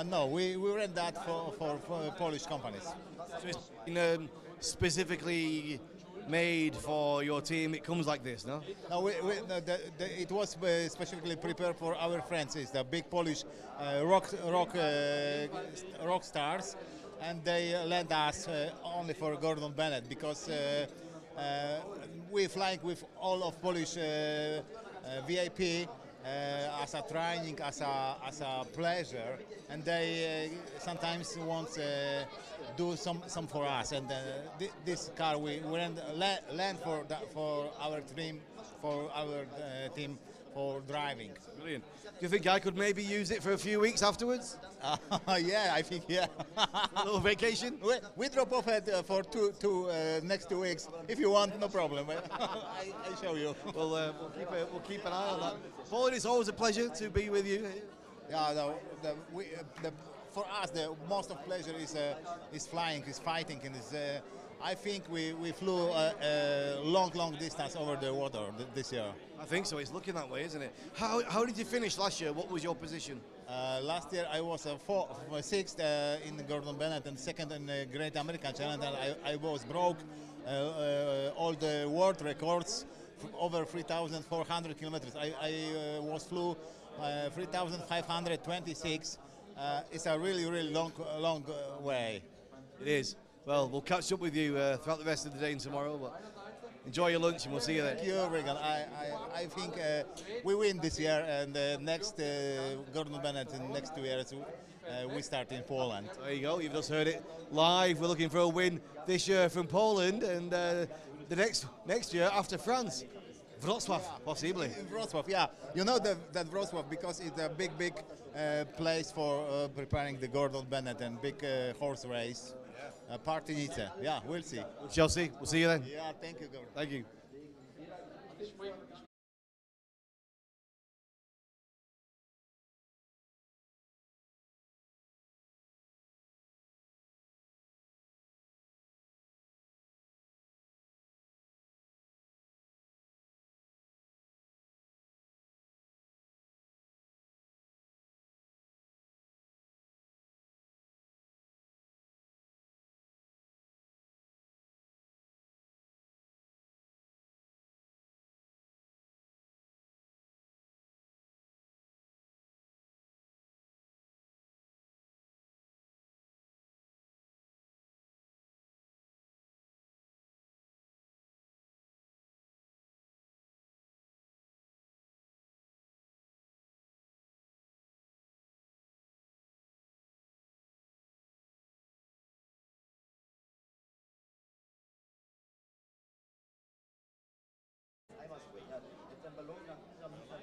No, we rent that for Polish companies. So it's been, specifically made for your team. It comes like this, no? No, it was specifically prepared for our friends. It's the big Polish rock stars, and they lent us only for Gordon Bennett because we flying with all of Polish VIP as a training, as a pleasure, and they sometimes want do some for us. And this car we land for our team, for driving. Brilliant. Do you think I could maybe use it for a few weeks afterwards? Yeah, I think, yeah. A little vacation? We drop off for next 2 weeks. If you want, no problem. I show you. Well, we'll keep an eye on that. Paul, it's always a pleasure to be with you. Yeah, for us, the most of pleasure is flying, is fighting, and I think we flew a long distance over the water this year. I think so. It's looking that way, isn't it? How did you finish last year? What was your position? Last year I was 6th in the Gordon Bennett and 2nd in the Great American Challenge. And I was broke all the world records over 3,400 kilometers. I was flew 3,526. It's a really long way. It is. Well, we'll catch up with you throughout the rest of the day and tomorrow. But enjoy your lunch, and we'll see you there. Thank you, Regan. I think we win this year, and next Gordon Bennett in next 2 years we start in Poland. There you go. You've just heard it live. We're looking for a win this year from Poland, and the next year after France. Wrocław, possibly. Wrocław, yeah. You know that Wrocław because it's a big place for preparing the Gordon Bennett and big horse race. Partinice. Yeah, we'll see. We shall see. We'll see you then. Yeah, thank you, Gordon. Thank you.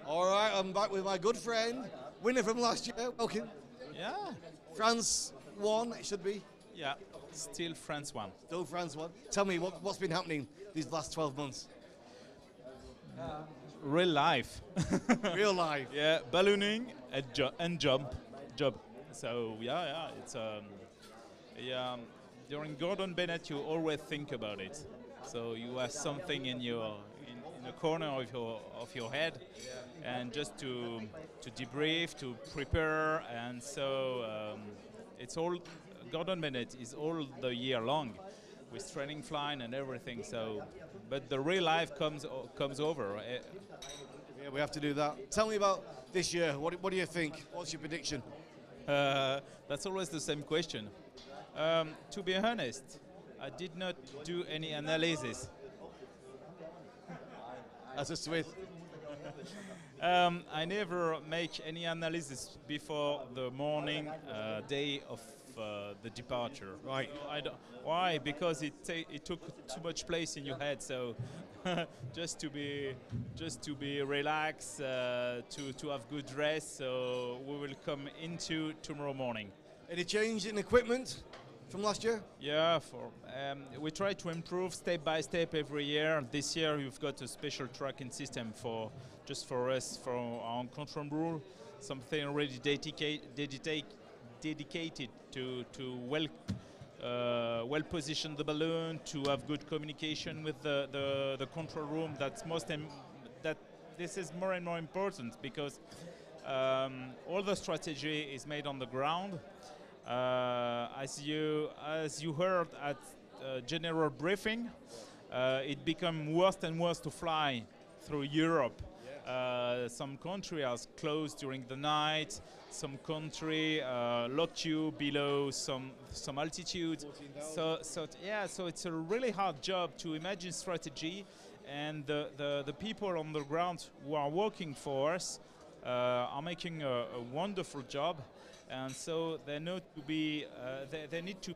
All right, I'm back with my good friend, winner from last year. Welcome. Yeah. France won, it should be. Yeah, still France won. Still France won. Tell me, what's been happening these last 12 months? Real life. Real life. Yeah, ballooning and jump. So yeah, it's during Gordon Bennett you always think about it. So you have something in the corner of your head, and just to debrief, to prepare, and so it's all Gordon Bennett is all the year long, with training flying and everything. So, but the real life comes over. Yeah, we have to do that. Tell me about this year. What do you think? What's your prediction? That's always the same question. To be honest, I did not do any analysis. As a Swiss. I never make any analysis before the morning day of the departure. Right. I don't, why? Because it took too much place in your head. So just to be relaxed, to have good rest. So we will come into tomorrow morning. Any change in equipment from last year? Yeah, we try to improve step by step every year. This year we've got a special tracking system just for us, for our control room, something already dedicated to well position the balloon, to have good communication with the control room. That this is more and more important because all the strategy is made on the ground. As you heard at general briefing, it become worse and worse to fly through Europe. Some countries are closed during the night. Some country lock you below some altitude. So it's a really hard job to imagine strategy, and the people on the ground who are working for us are making a wonderful job. And so they need to be. They need to.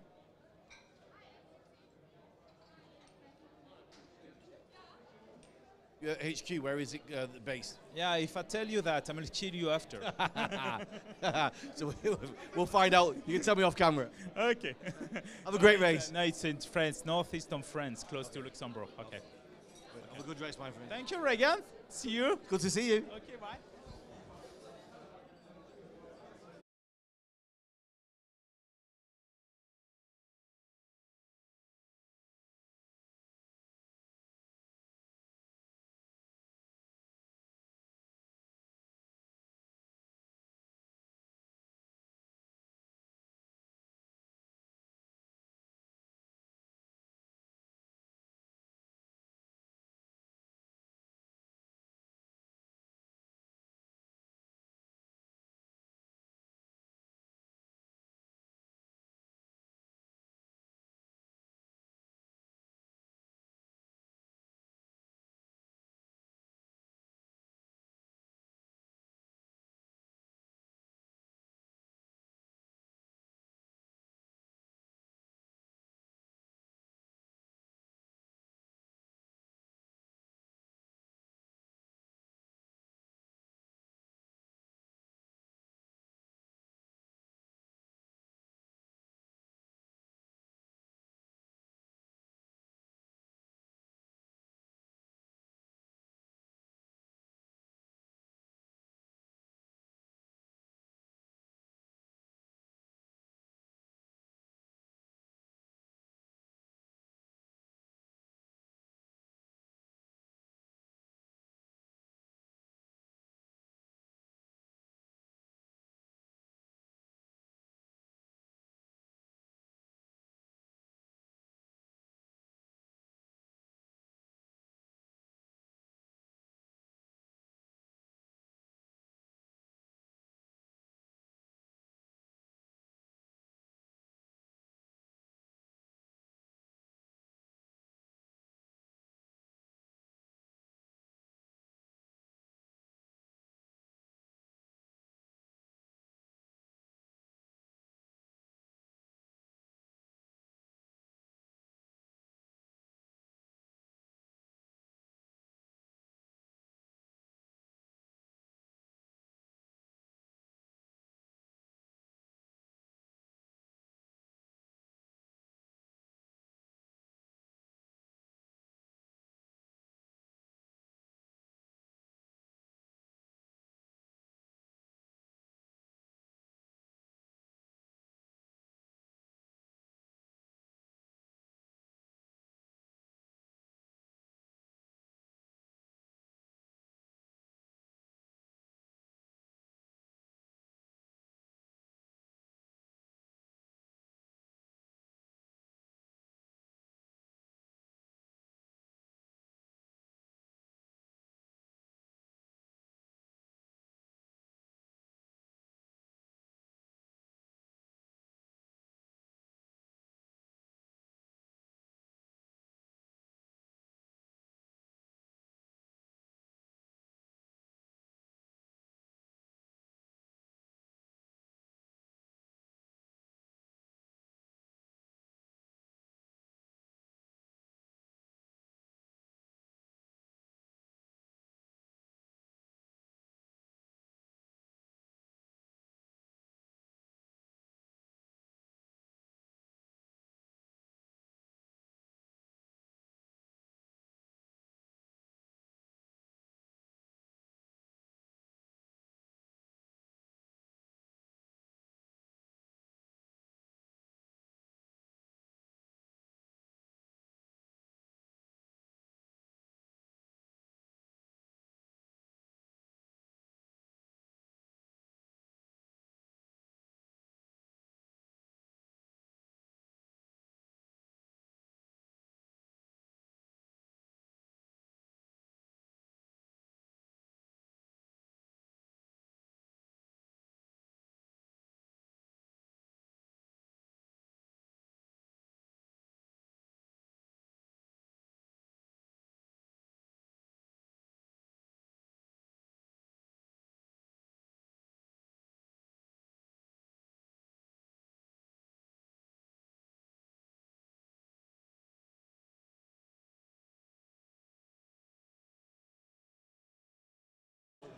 HQ, where is it the base? Yeah, if I tell you that, I'm going to kill you after. So we'll find out. You can tell me off camera. Okay. Have a great race. No, it's in France, northeast of France, close to Luxembourg. Okay. Have a good race, my friend. Thank you, Regan. See you. Good to see you. Okay, bye.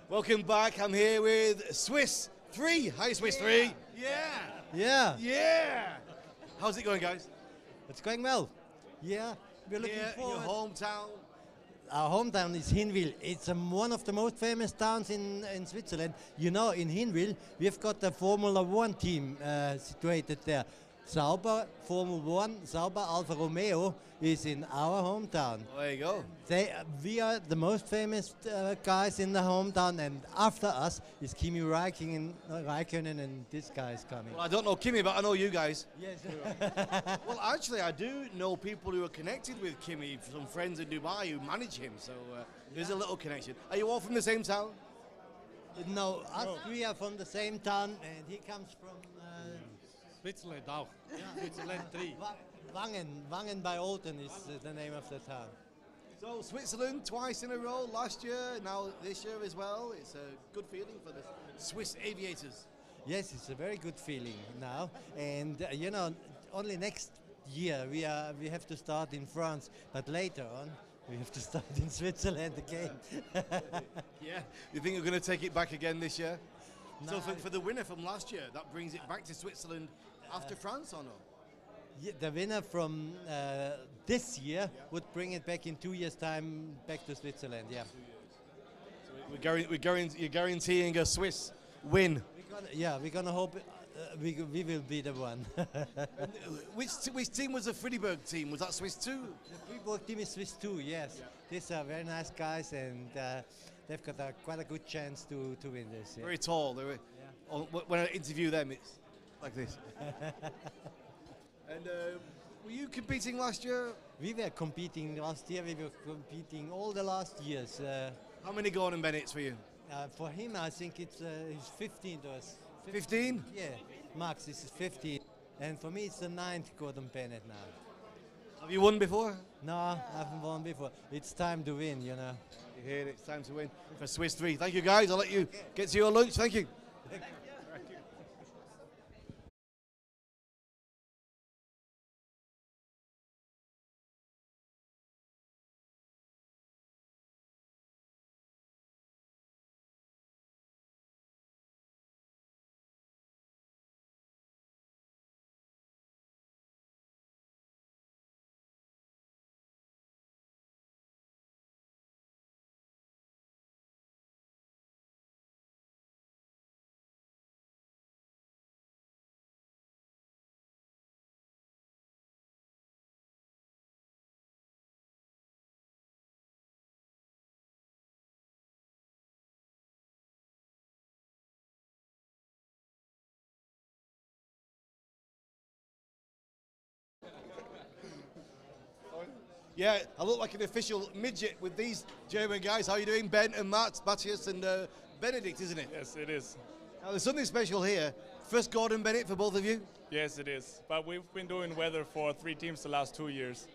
Welcome back. I'm here with Swiss 3. Hi, Swiss 3. Yeah. How's it going, guys? It's going well. Yeah, we're looking Your forward. hometown. Our hometown is Hinwil. It's one of the most famous towns in Switzerland. You know, in Hinwil, we've got a Formula One team situated there. Sauber, Formula One, Sauber Alfa Romeo is in our hometown. There you go. We are the most famous guys in the hometown, and after us is Kimi Räikkönen, and this guy is coming. Well, I don't know Kimi, but I know you guys. Yes. Well, actually, I do know people who are connected with Kimi, some friends in Dubai who manage him, so there's a little connection. Are you all from the same town? No, us three are from the same town, and he comes from... Switzerland auch. Switzerland 3. Wangen by Olten is the name of the town. So Switzerland twice in a row, last year, now this year as well. It's a good feeling for the Swiss aviators. Yes, it's a very good feeling now, and you know, only next year we have to start in France, but later on we have to start in Switzerland again. Yeah, you think you're going to take it back again this year? No, So for the winner from last year, that brings it back to Switzerland after France or no? Yeah, the winner from this year would bring it back in 2 years' time back to Switzerland. Yeah. So you're guaranteeing a Swiss win. We're gonna hope we will be the one. Which team was the Friedberg team? Was that Swiss 2? The Friedberg team is Swiss 2. Yes. These are very nice guys, and they've got quite a good chance to win this. Yeah. Very tall. When I interview them, it's like this. And were you competing last year? We were competing last year. We were competing all the last years. How many Gordon Bennetts for you? For him, I think it's his 15th. 15? Yeah, Max, this is 15. And for me, it's the 9th Gordon Bennett now. Have you won before? No, I haven't won before. It's time to win, you know. You hear it, it's time to win for Swiss 3. Thank you, guys. I'll let you get to your lunch. Thank you. Yeah, I look like an official midget with these German guys. How are you doing, Ben and Matthias and Benedict, isn't it? Yes, it is. Now, there's something special here. First Gordon Bennett for both of you. Yes, it is. But we've been doing weather for 3 teams the last 2 years.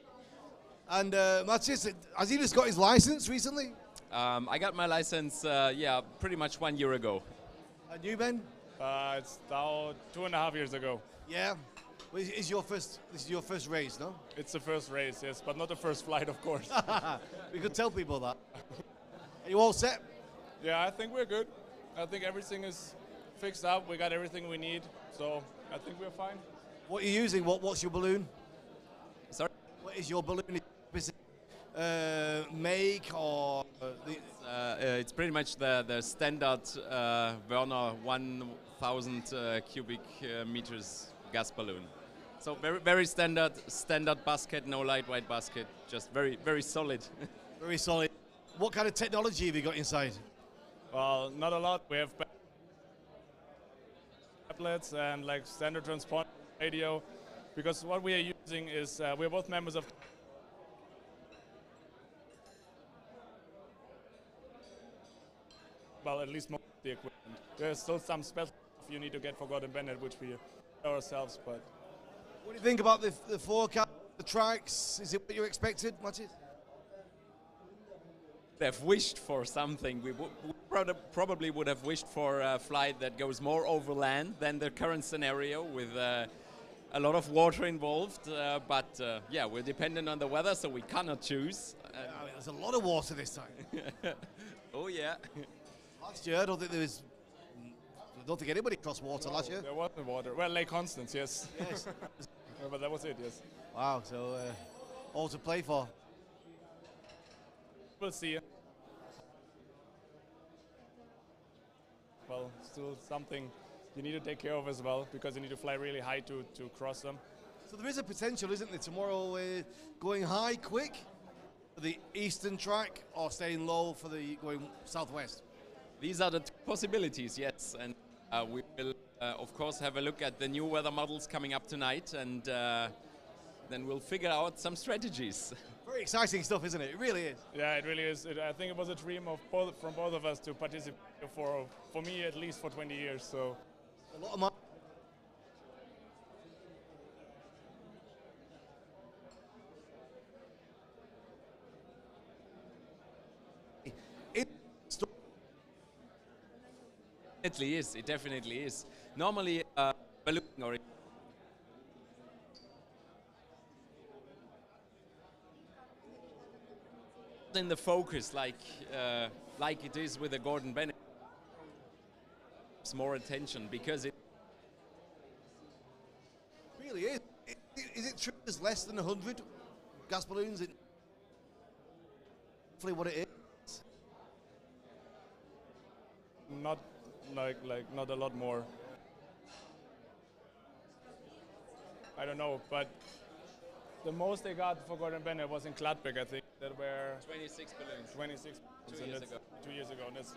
And Matthias, has he just got his license recently? I got my license, pretty much 1 year ago. And you, Ben? It's now 2.5 years ago. Yeah. Well, this is your first race, no? It's the first race, yes, but not the first flight, of course. We could tell people that. Are you all set? Yeah, I think we're good. I think everything is fixed up. We got everything we need, so I think we're fine. What are you using? What's your balloon? Sorry? What is your balloon? Make or? It's pretty much the standard Werner 1,000 cubic meters gas balloon. So very standard basket, no lightweight basket, just very solid. Very solid. What kind of technology have you got inside? Well, not a lot. We have tablets and like standard transponder radio, because what we are using is we're both members of. Well, at least most of the equipment. There's still some special stuff you need to get for Gordon Bennett, which we ourselves, but. What do you think about the forecast, the tracks? Is it what you expected, Matthias? They've wished for something. We probably would have wished for a flight that goes more over land than the current scenario with a lot of water involved. But we're dependent on the weather, so we cannot choose. There's a lot of water this time. Oh, yeah. Last year, I don't think there was. I don't think anybody crossed water last year. There wasn't water. Well, Lake Constance, yes. Yes. But that was it, yes. Wow, so all to play for. We'll see. Well, still something you need to take care of as well, because you need to fly really high to cross them. So there is a potential, isn't there, tomorrow going high quick for the eastern track or staying low for the going southwest? These are the two possibilities, yes. And we will, of course, have a look at the new weather models coming up tonight, and then we'll figure out some strategies. Very exciting stuff, isn't it? It really is. Yeah, it really is. I think it was a dream of from both of us to participate for me at least for 20 years. So a lot of money. Definitely is. It definitely is. Normally, balloon or in the focus, like it is with the Gordon Bennett. It's more attention because it really is. Is it true there's less than 100 gas balloons? Hopefully, what it is. not not a lot more. I don't know, but the most they got for Gordon Bennett was in Gladbeck, I think. That were 26 balloons. 26 2 years ago. 2 years ago. And that's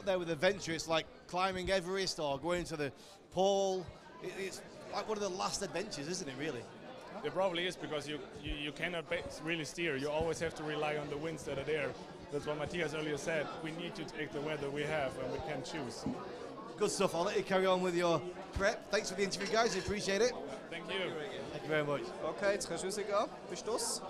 there with adventure, it's like climbing Everest or going to the pole. It's like one of the last adventures, isn't it, really? It probably is, because you cannot really steer. You always have to rely on the winds that are there. That's what Matthias earlier said. We need to take the weather we have, and we can choose. Good stuff. I'll let you carry on with your prep. Thanks for the interview, guys. I appreciate it. Thank you. Thank you very much. Okay, très juste, les gars. Bis Schluss.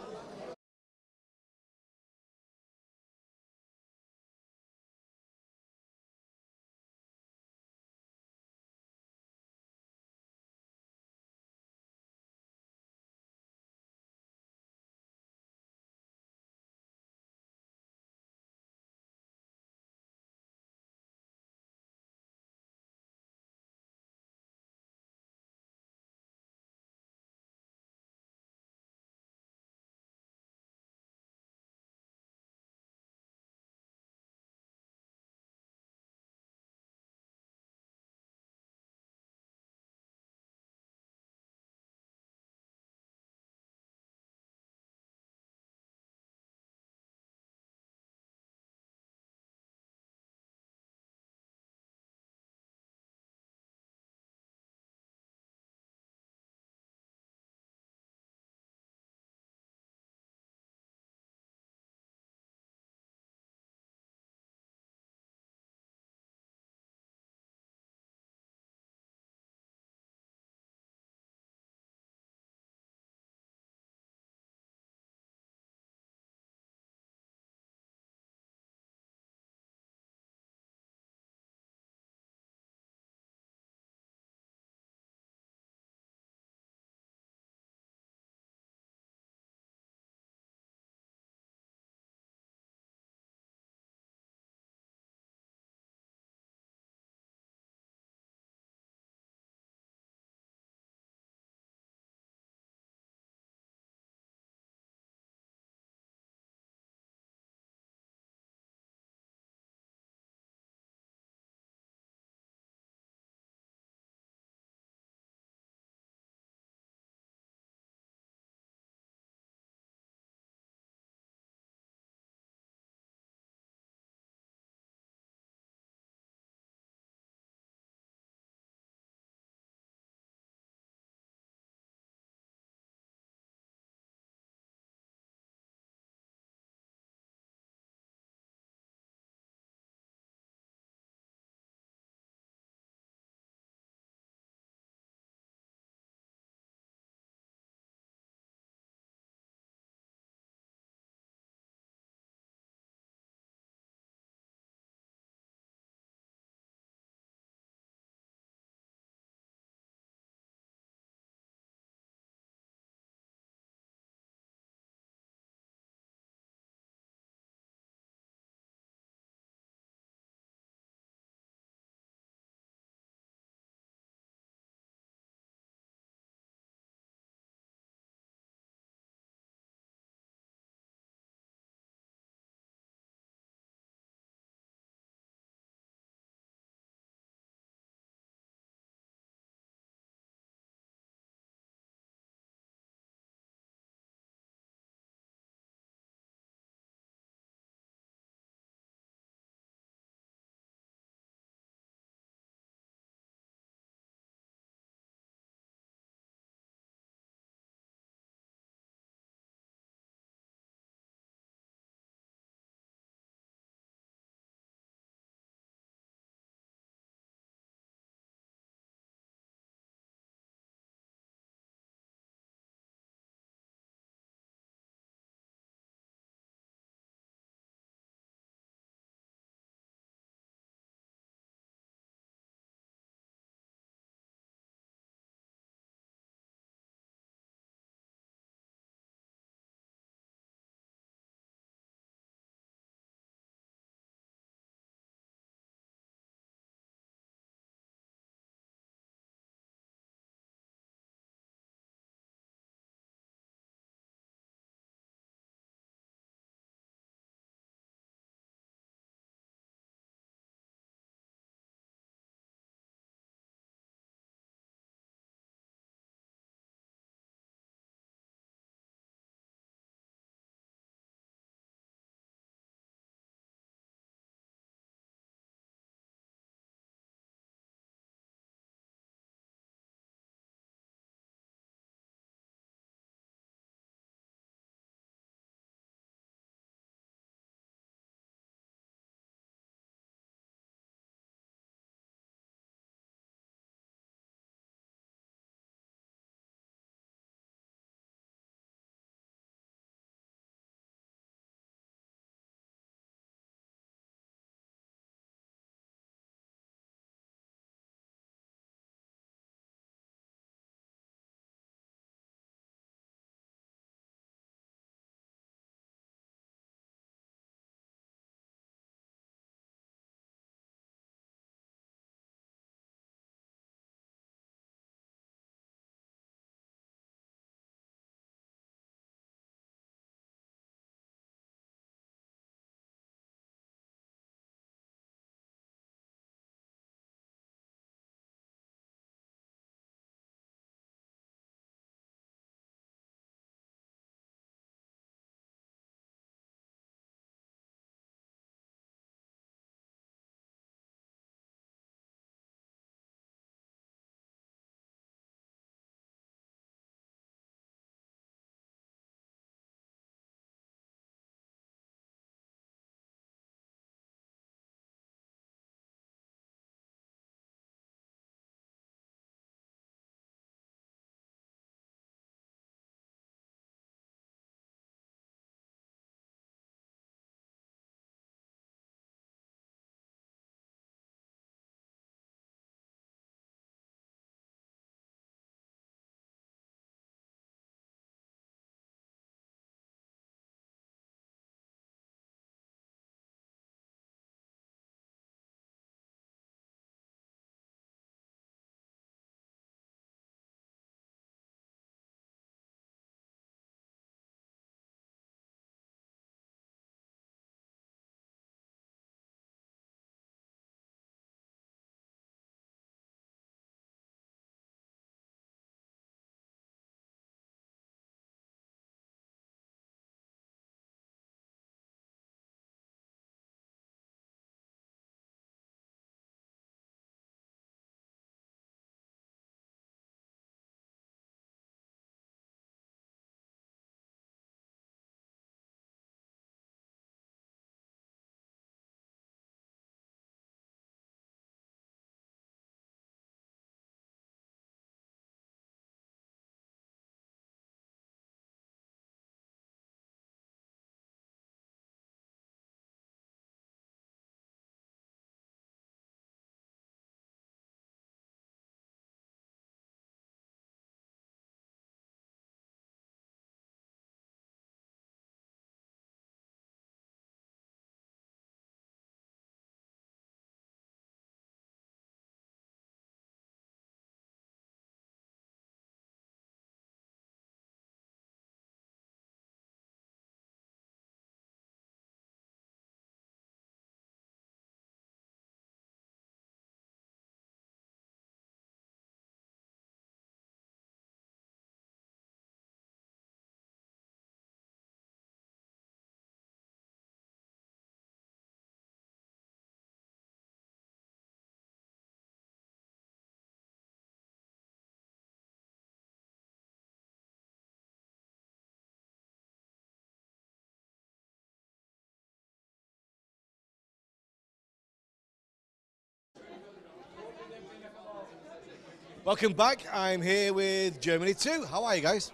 Welcome back. I'm here with Germany 2. How are you guys?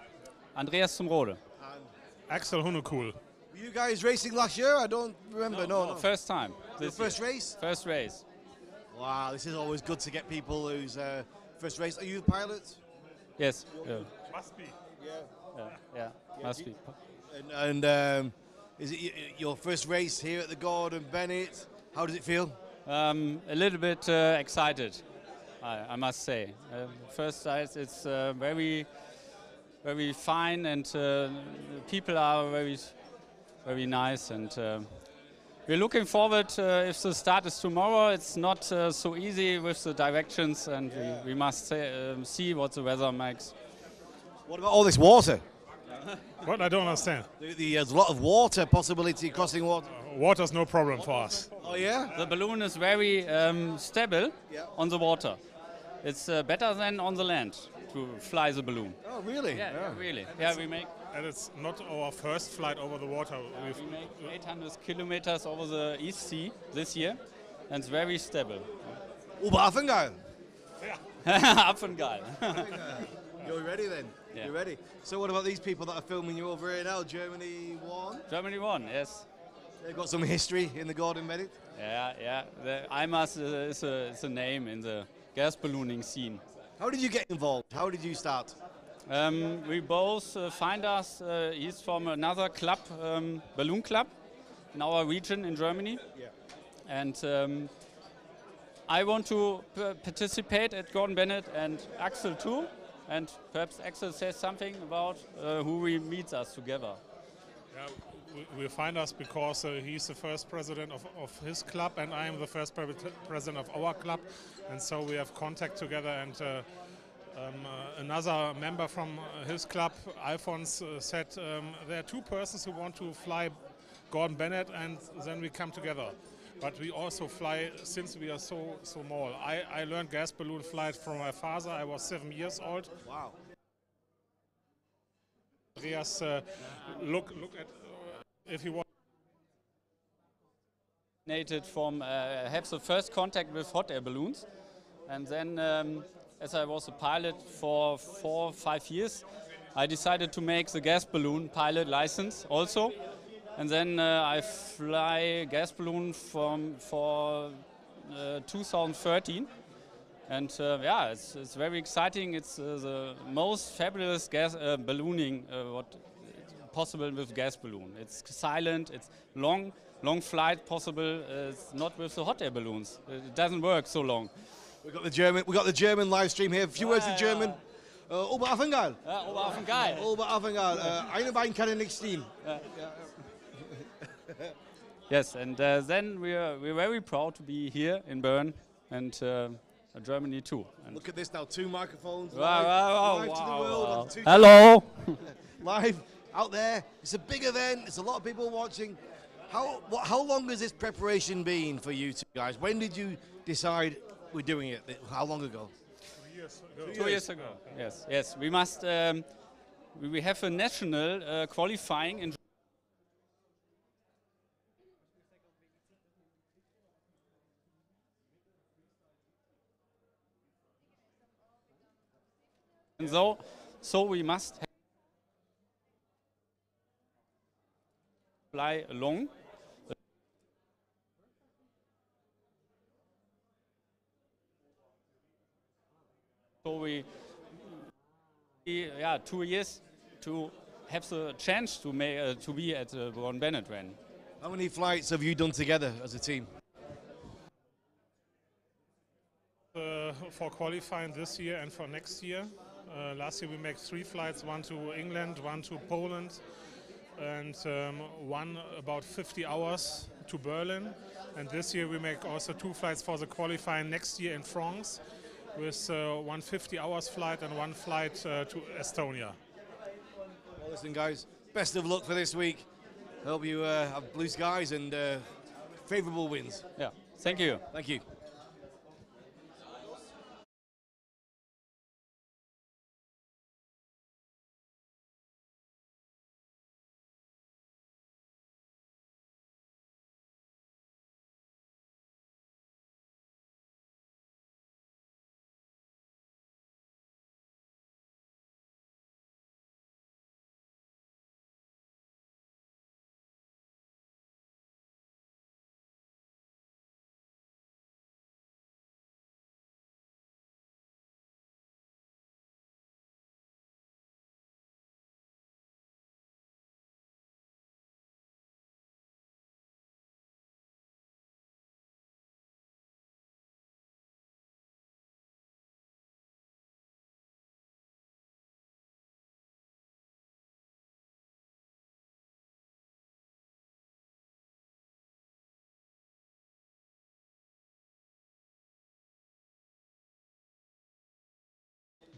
Andreas zum Rode. Axel Hunekul. Were you guys racing last year? I don't remember. No. First time. Your first race? First race. Wow, this is always good to get people whose first race. Are you the pilot? Yes. Yeah. Must be. Yeah. Must be. And is it your first race here at the Gordon Bennett? How does it feel? A little bit excited, I must say. First sight, it's very, very fine, and people are very, very nice, and we're looking forward. If the start is tomorrow, it's not so easy with the directions, and we must see what the weather makes. What about all this water? What? I don't understand. There's a lot of water possibility crossing water. Water's no problem for us. Oh yeah? The balloon is very stable on the water. It's better than on the land to fly the balloon. Oh really? Yeah, really. Yeah, we make. And it's not our first flight over the water. We make 800 kilometers over the East Sea this year, and it's very stable. Affengeil. Affengeil. You're ready then? Yeah. You're ready. So what about these people that are filming you over here now? Germany 1? Germany 1, yes. They've got some history in the Gordon Bennett? Yeah. The IMAS is a name in the gas ballooning scene. How did you get involved? How did you start? We both find us. He's from another club, balloon club, in our region in Germany. Yeah. And I want to participate at Gordon Bennett, and Axel too. And perhaps Axel says something about who we meet us together. Yeah, we find us because he's the first president of his club, and I am the first president of our club, and so we have contact together. And another member from his club, Alphonse, said there are two persons who want to fly Gordon Bennett, and then we come together. But we also fly since we are so small. I learned gas balloon flight from my father. I was 7 years old. Wow. Andreas, look at if you want. From have the first contact with hot air balloons, and then as I was a pilot for 4 or 5 years, I decided to make the gas balloon pilot license also. And then I fly gas balloon for 2013, and yeah, it's very exciting. It's the most fabulous gas ballooning what possible with gas balloon. It's silent. It's long flight possible. It's not with the hot air balloons. It doesn't work so long. We got the German live stream here. A few words in German. Oberaffengeil. Oberaffengeil. Oberaffengeil. Eine Bein kann nicht stehen. Yes, and then we're very proud to be here in Bern and Germany too. And look at this now, 2 microphones wow, live to the world. Hello. Live out there. It's a big event. It's a lot of people watching. How long has this preparation been for you two guys? When did you decide we're doing it? How long ago? 2 years ago. 2 years ago. Yes. We must. We have a national qualifying in. And so we must fly along. So we 2 years to have the chance to be at the Gordon Bennett run. How many flights have you done together as a team? For qualifying this year and for next year. Last year we made 3 flights, 1 to England, 1 to Poland, and 1 about 50 hours to Berlin. And this year we make also 2 flights for the qualifying next year in France, with 1 50 hours flight and 1 flight to Estonia. Well, listen guys, best of luck for this week. Hope you have blue skies and favourable winds. Yeah, thank you. Thank you.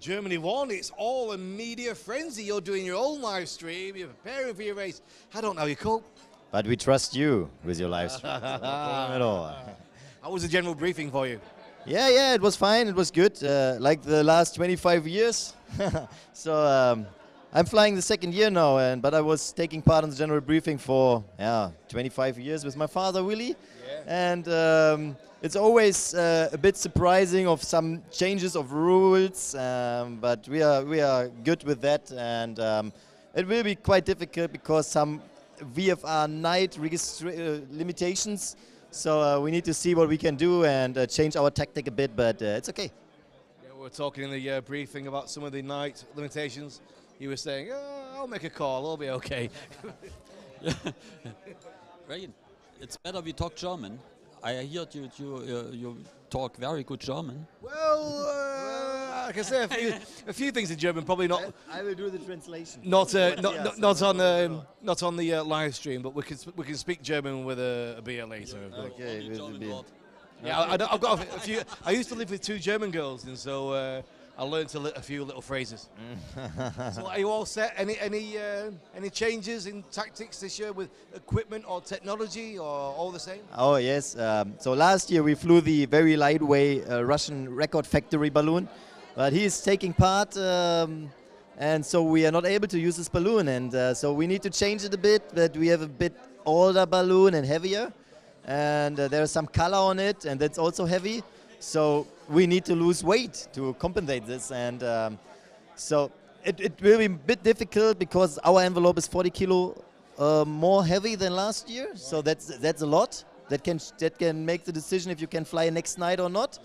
Germany won. It's all a media frenzy. You're doing your own live stream. You're preparing for your race. I don't know how you cope. But we trust you with your live stream. No problem at all. How was the general briefing for you? Yeah, it was fine. It was good. Like the last 25 years. So I'm flying the second year now, but I was taking part in the general briefing for 25 years with my father, Willie. Yeah. And it's always a bit surprising of some changes of rules, but we are good with that, and it will be quite difficult because some VFR night limitations. So we need to see what we can do and change our tactic a bit, but it's okay. Yeah, we were talking in the briefing about some of the night limitations. You were saying, I'll make a call, I'll be okay. Right. It's better we talk German. I heard you talk very good German. Well, I can say a few things in German, probably not. I will do the translation. Not on the live stream, but we can speak German with a beer later. Okay. Yeah, I've got a few. I used to live with 2 German girls, and so I learned a few little phrases. So are you all set? Any changes in tactics this year with equipment or technology, or all the same? Oh yes. So last year we flew the very lightweight Russian record factory balloon, but he is taking part, and so we are not able to use this balloon, and so we need to change it a bit. But we have a bit older balloon and heavier, and there's some color on it, and that's also heavy. So we need to lose weight to compensate this, and so it will be a bit difficult because our envelope is 40 kilo more heavy than last year. Right. So that's a lot. That can make the decision if you can fly next night or not.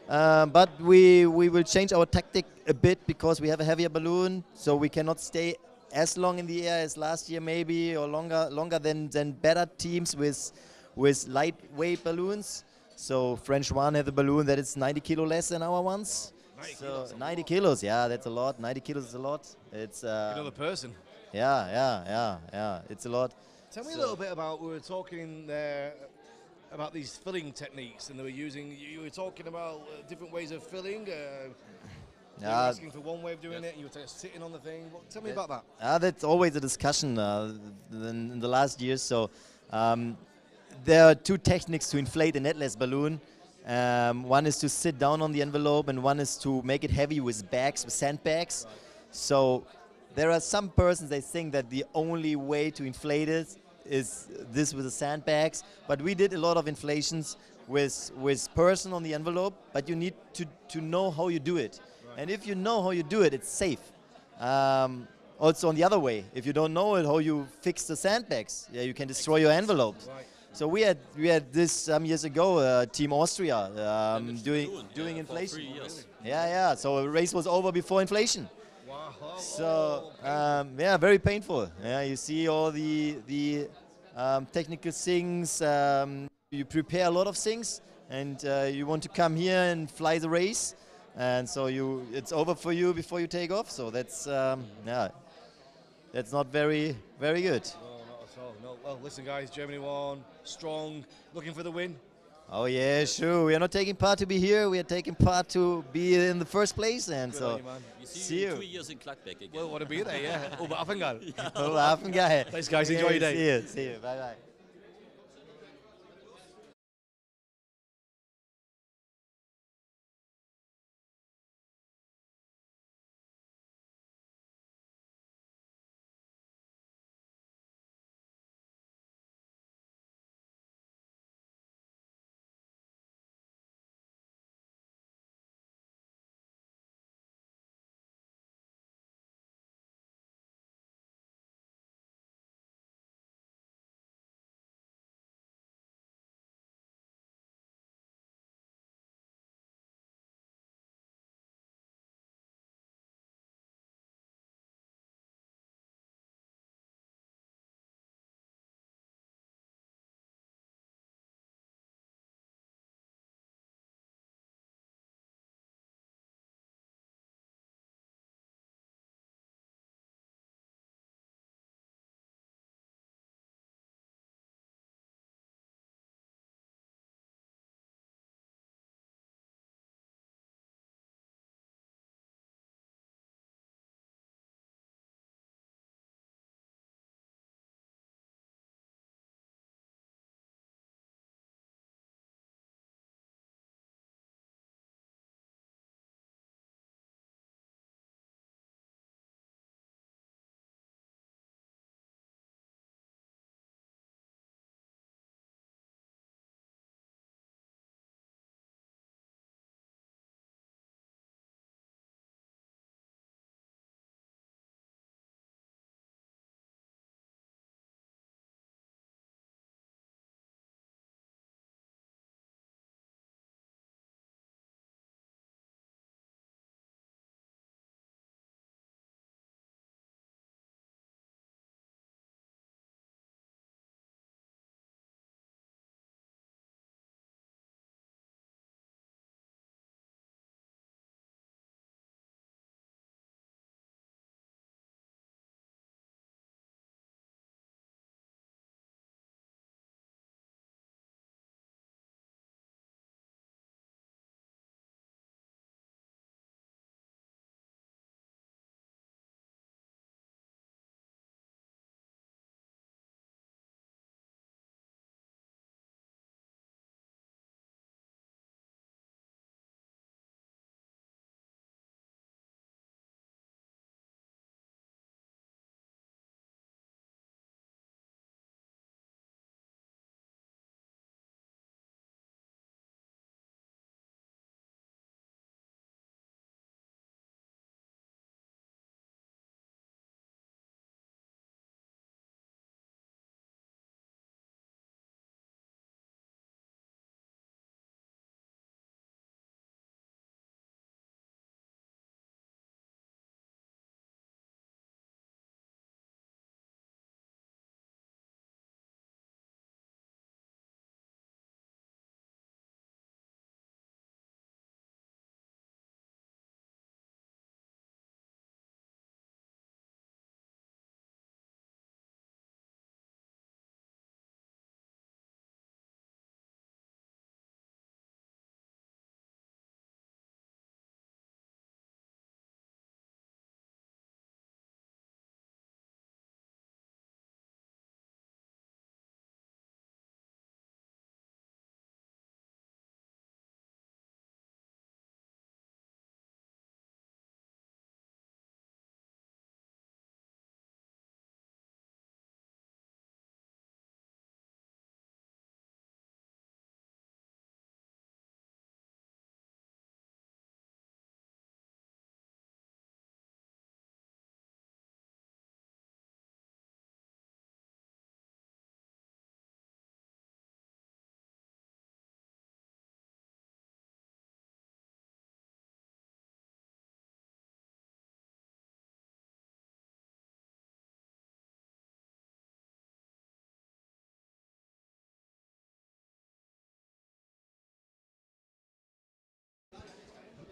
Right. But we will change our tactic a bit because we have a heavier balloon, so we cannot stay as long in the air as last year maybe, or longer than better teams with lightweight balloons. So French one has a balloon that is 90 kilo less than our ones. 90 kilos, yeah, that's a lot. 90 kilos is a lot. It's another person. Yeah, it's a lot. Tell me a little bit about, we were talking there about these filling techniques, and you were talking about different ways of filling. You were asking for one way of doing it, and you were sitting on the thing. Tell me about that. That's always a discussion in the last years. So there are 2 techniques to inflate a netless balloon. One is to sit down on the envelope, and one is to make it heavy with sandbags. Right. So there are some persons, they think that the only way to inflate it is this with the sandbags. But we did a lot of inflations with person on the envelope, but you need to know how you do it. Right. And if you know how you do it, it's safe. Also on the other way, if you don't know it, how you fix the sandbags, you can destroy your envelopes. Right. So we had this some years ago, Team Austria doing inflation. For 3 years. Yeah. So the race was over before inflation. Wow. So very painful. Yeah, you see all the technical things. You prepare a lot of things, and you want to come here and fly the race, and so it's over for you before you take off. So that's that's not very good. No. Well, listen, guys, Germany won, strong, looking for the win. Oh yeah, sure. We are not taking part to be here. We are taking part to be in the first place, and good so you, man. See you in 2 years in Gladbeck again. Well, want to be there, yeah. Oberhaffengal. Oberhaffengal. Thanks, guys. Enjoy your day. See you. Bye.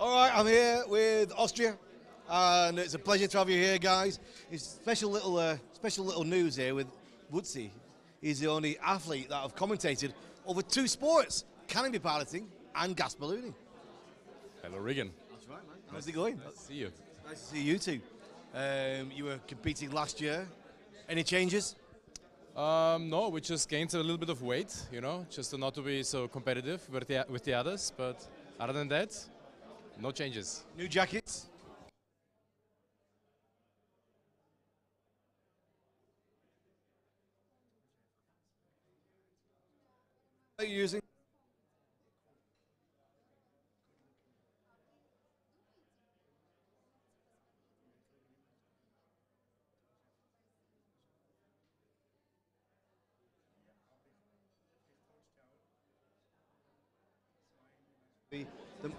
All right, I'm here with Austria, and it's a pleasure to have you here, guys. It's special little news here with Woodsy. He's the only athlete that I've commentated over two sports: canopy piloting and gas ballooning. Hello, Regan. That's right, man. How's it going? Nice to see you. Nice to see you too. You were competing last year. Any changes? No, we just gained a little bit of weight, you know, just not to be so competitive with the others. But other than that, no changes. New jackets? What are you using?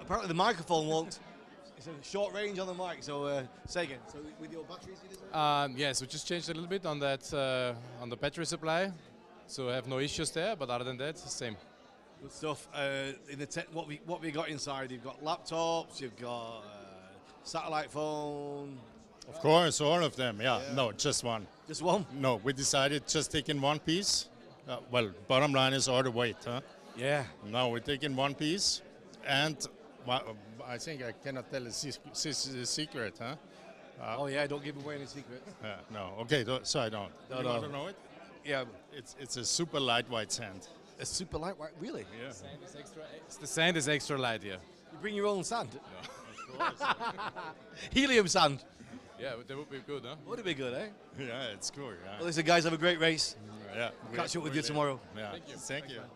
Apparently the microphone won't. It's a short range on the mic, so say again. So with your batteries, you did Yes, we just changed a little bit on that on the battery supply, so I have no issues there. But other than that, same. Good stuff. In the what we got inside? You've got laptops. You've got satellite phone. Of course, all of them. Yeah. No, just one. Just one? No, we decided just taking one piece. Well, bottom line is all the weight, huh? Yeah. No, we're taking one piece, and I think I cannot tell a secret, huh? Oh yeah, don't give away any secrets. No, okay, so I don't. No, You no. want to know it? Yeah. It's a super lightweight sand. A super lightweight, really? Yeah. The sand is extra light here. You bring your own sand? No. Of course. Helium sand? Yeah, but that would be good, huh? Would it be good, eh? Yeah, it's cool. Yeah. Well, listen, guys, have a great race. Yeah. Catch up with you tomorrow. Yeah. Thank you. Thank you. Bye.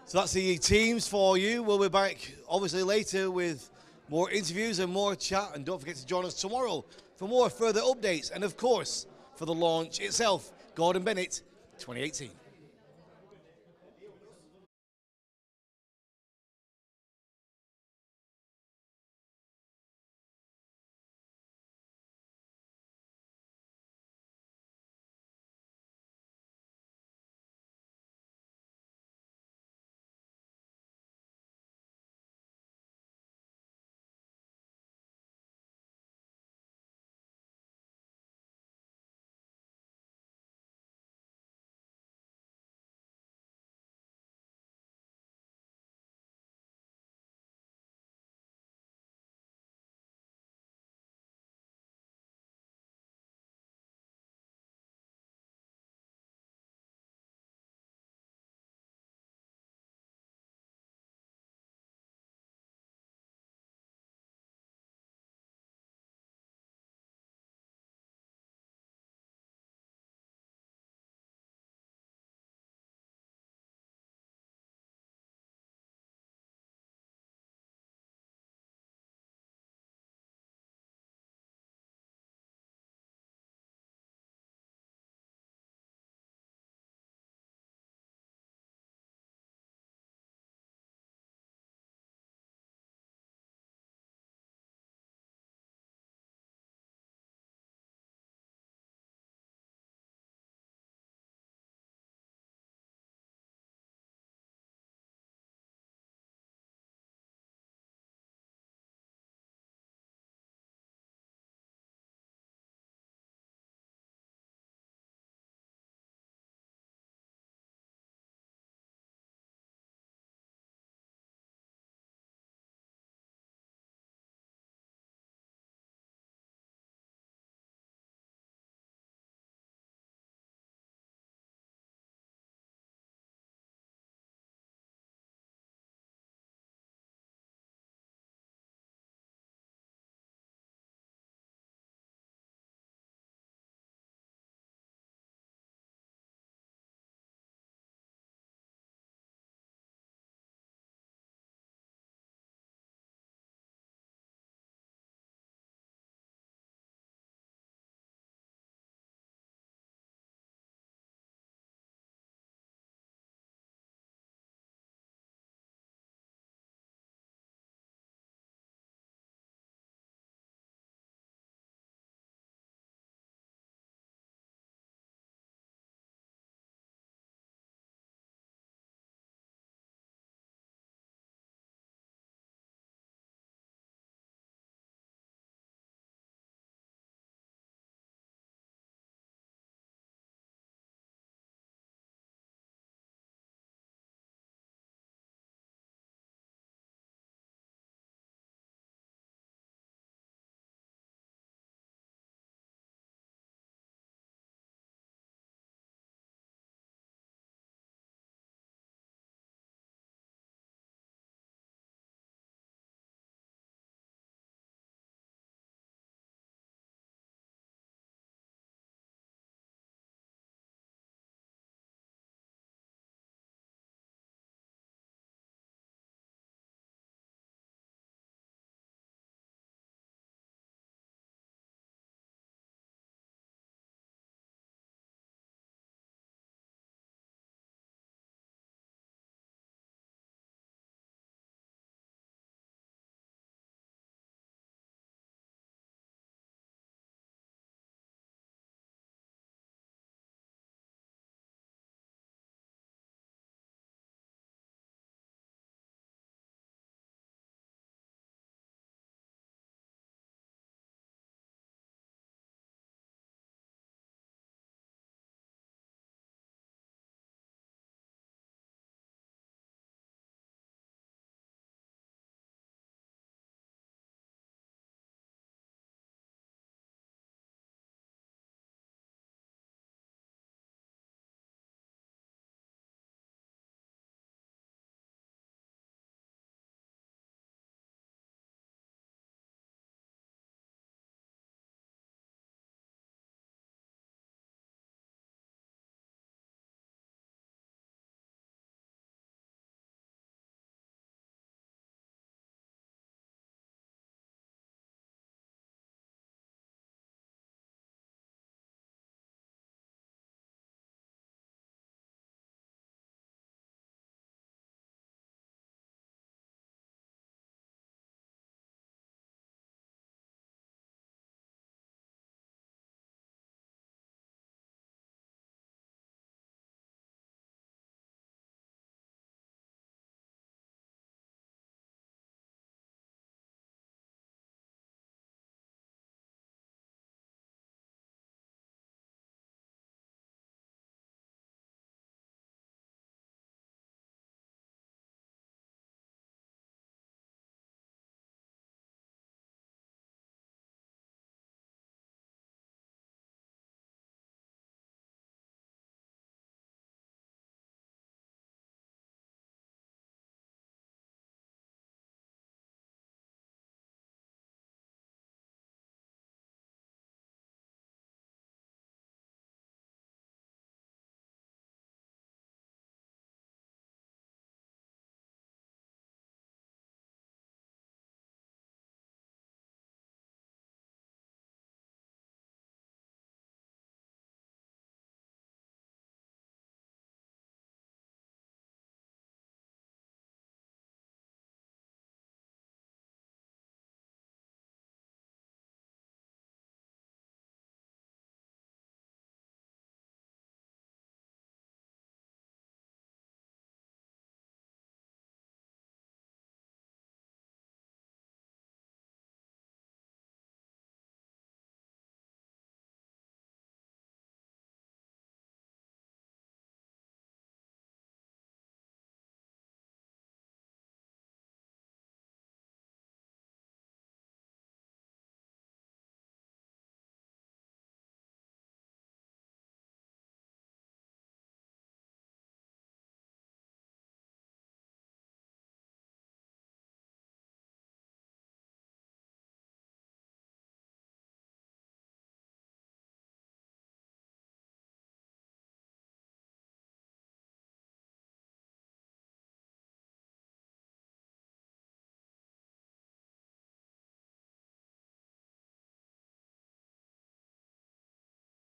So that's the teams for you. We'll be back obviously later with more interviews and more chat. And don't forget to join us tomorrow for more further updates and, of course, for the launch itself, Gordon Bennett 2018.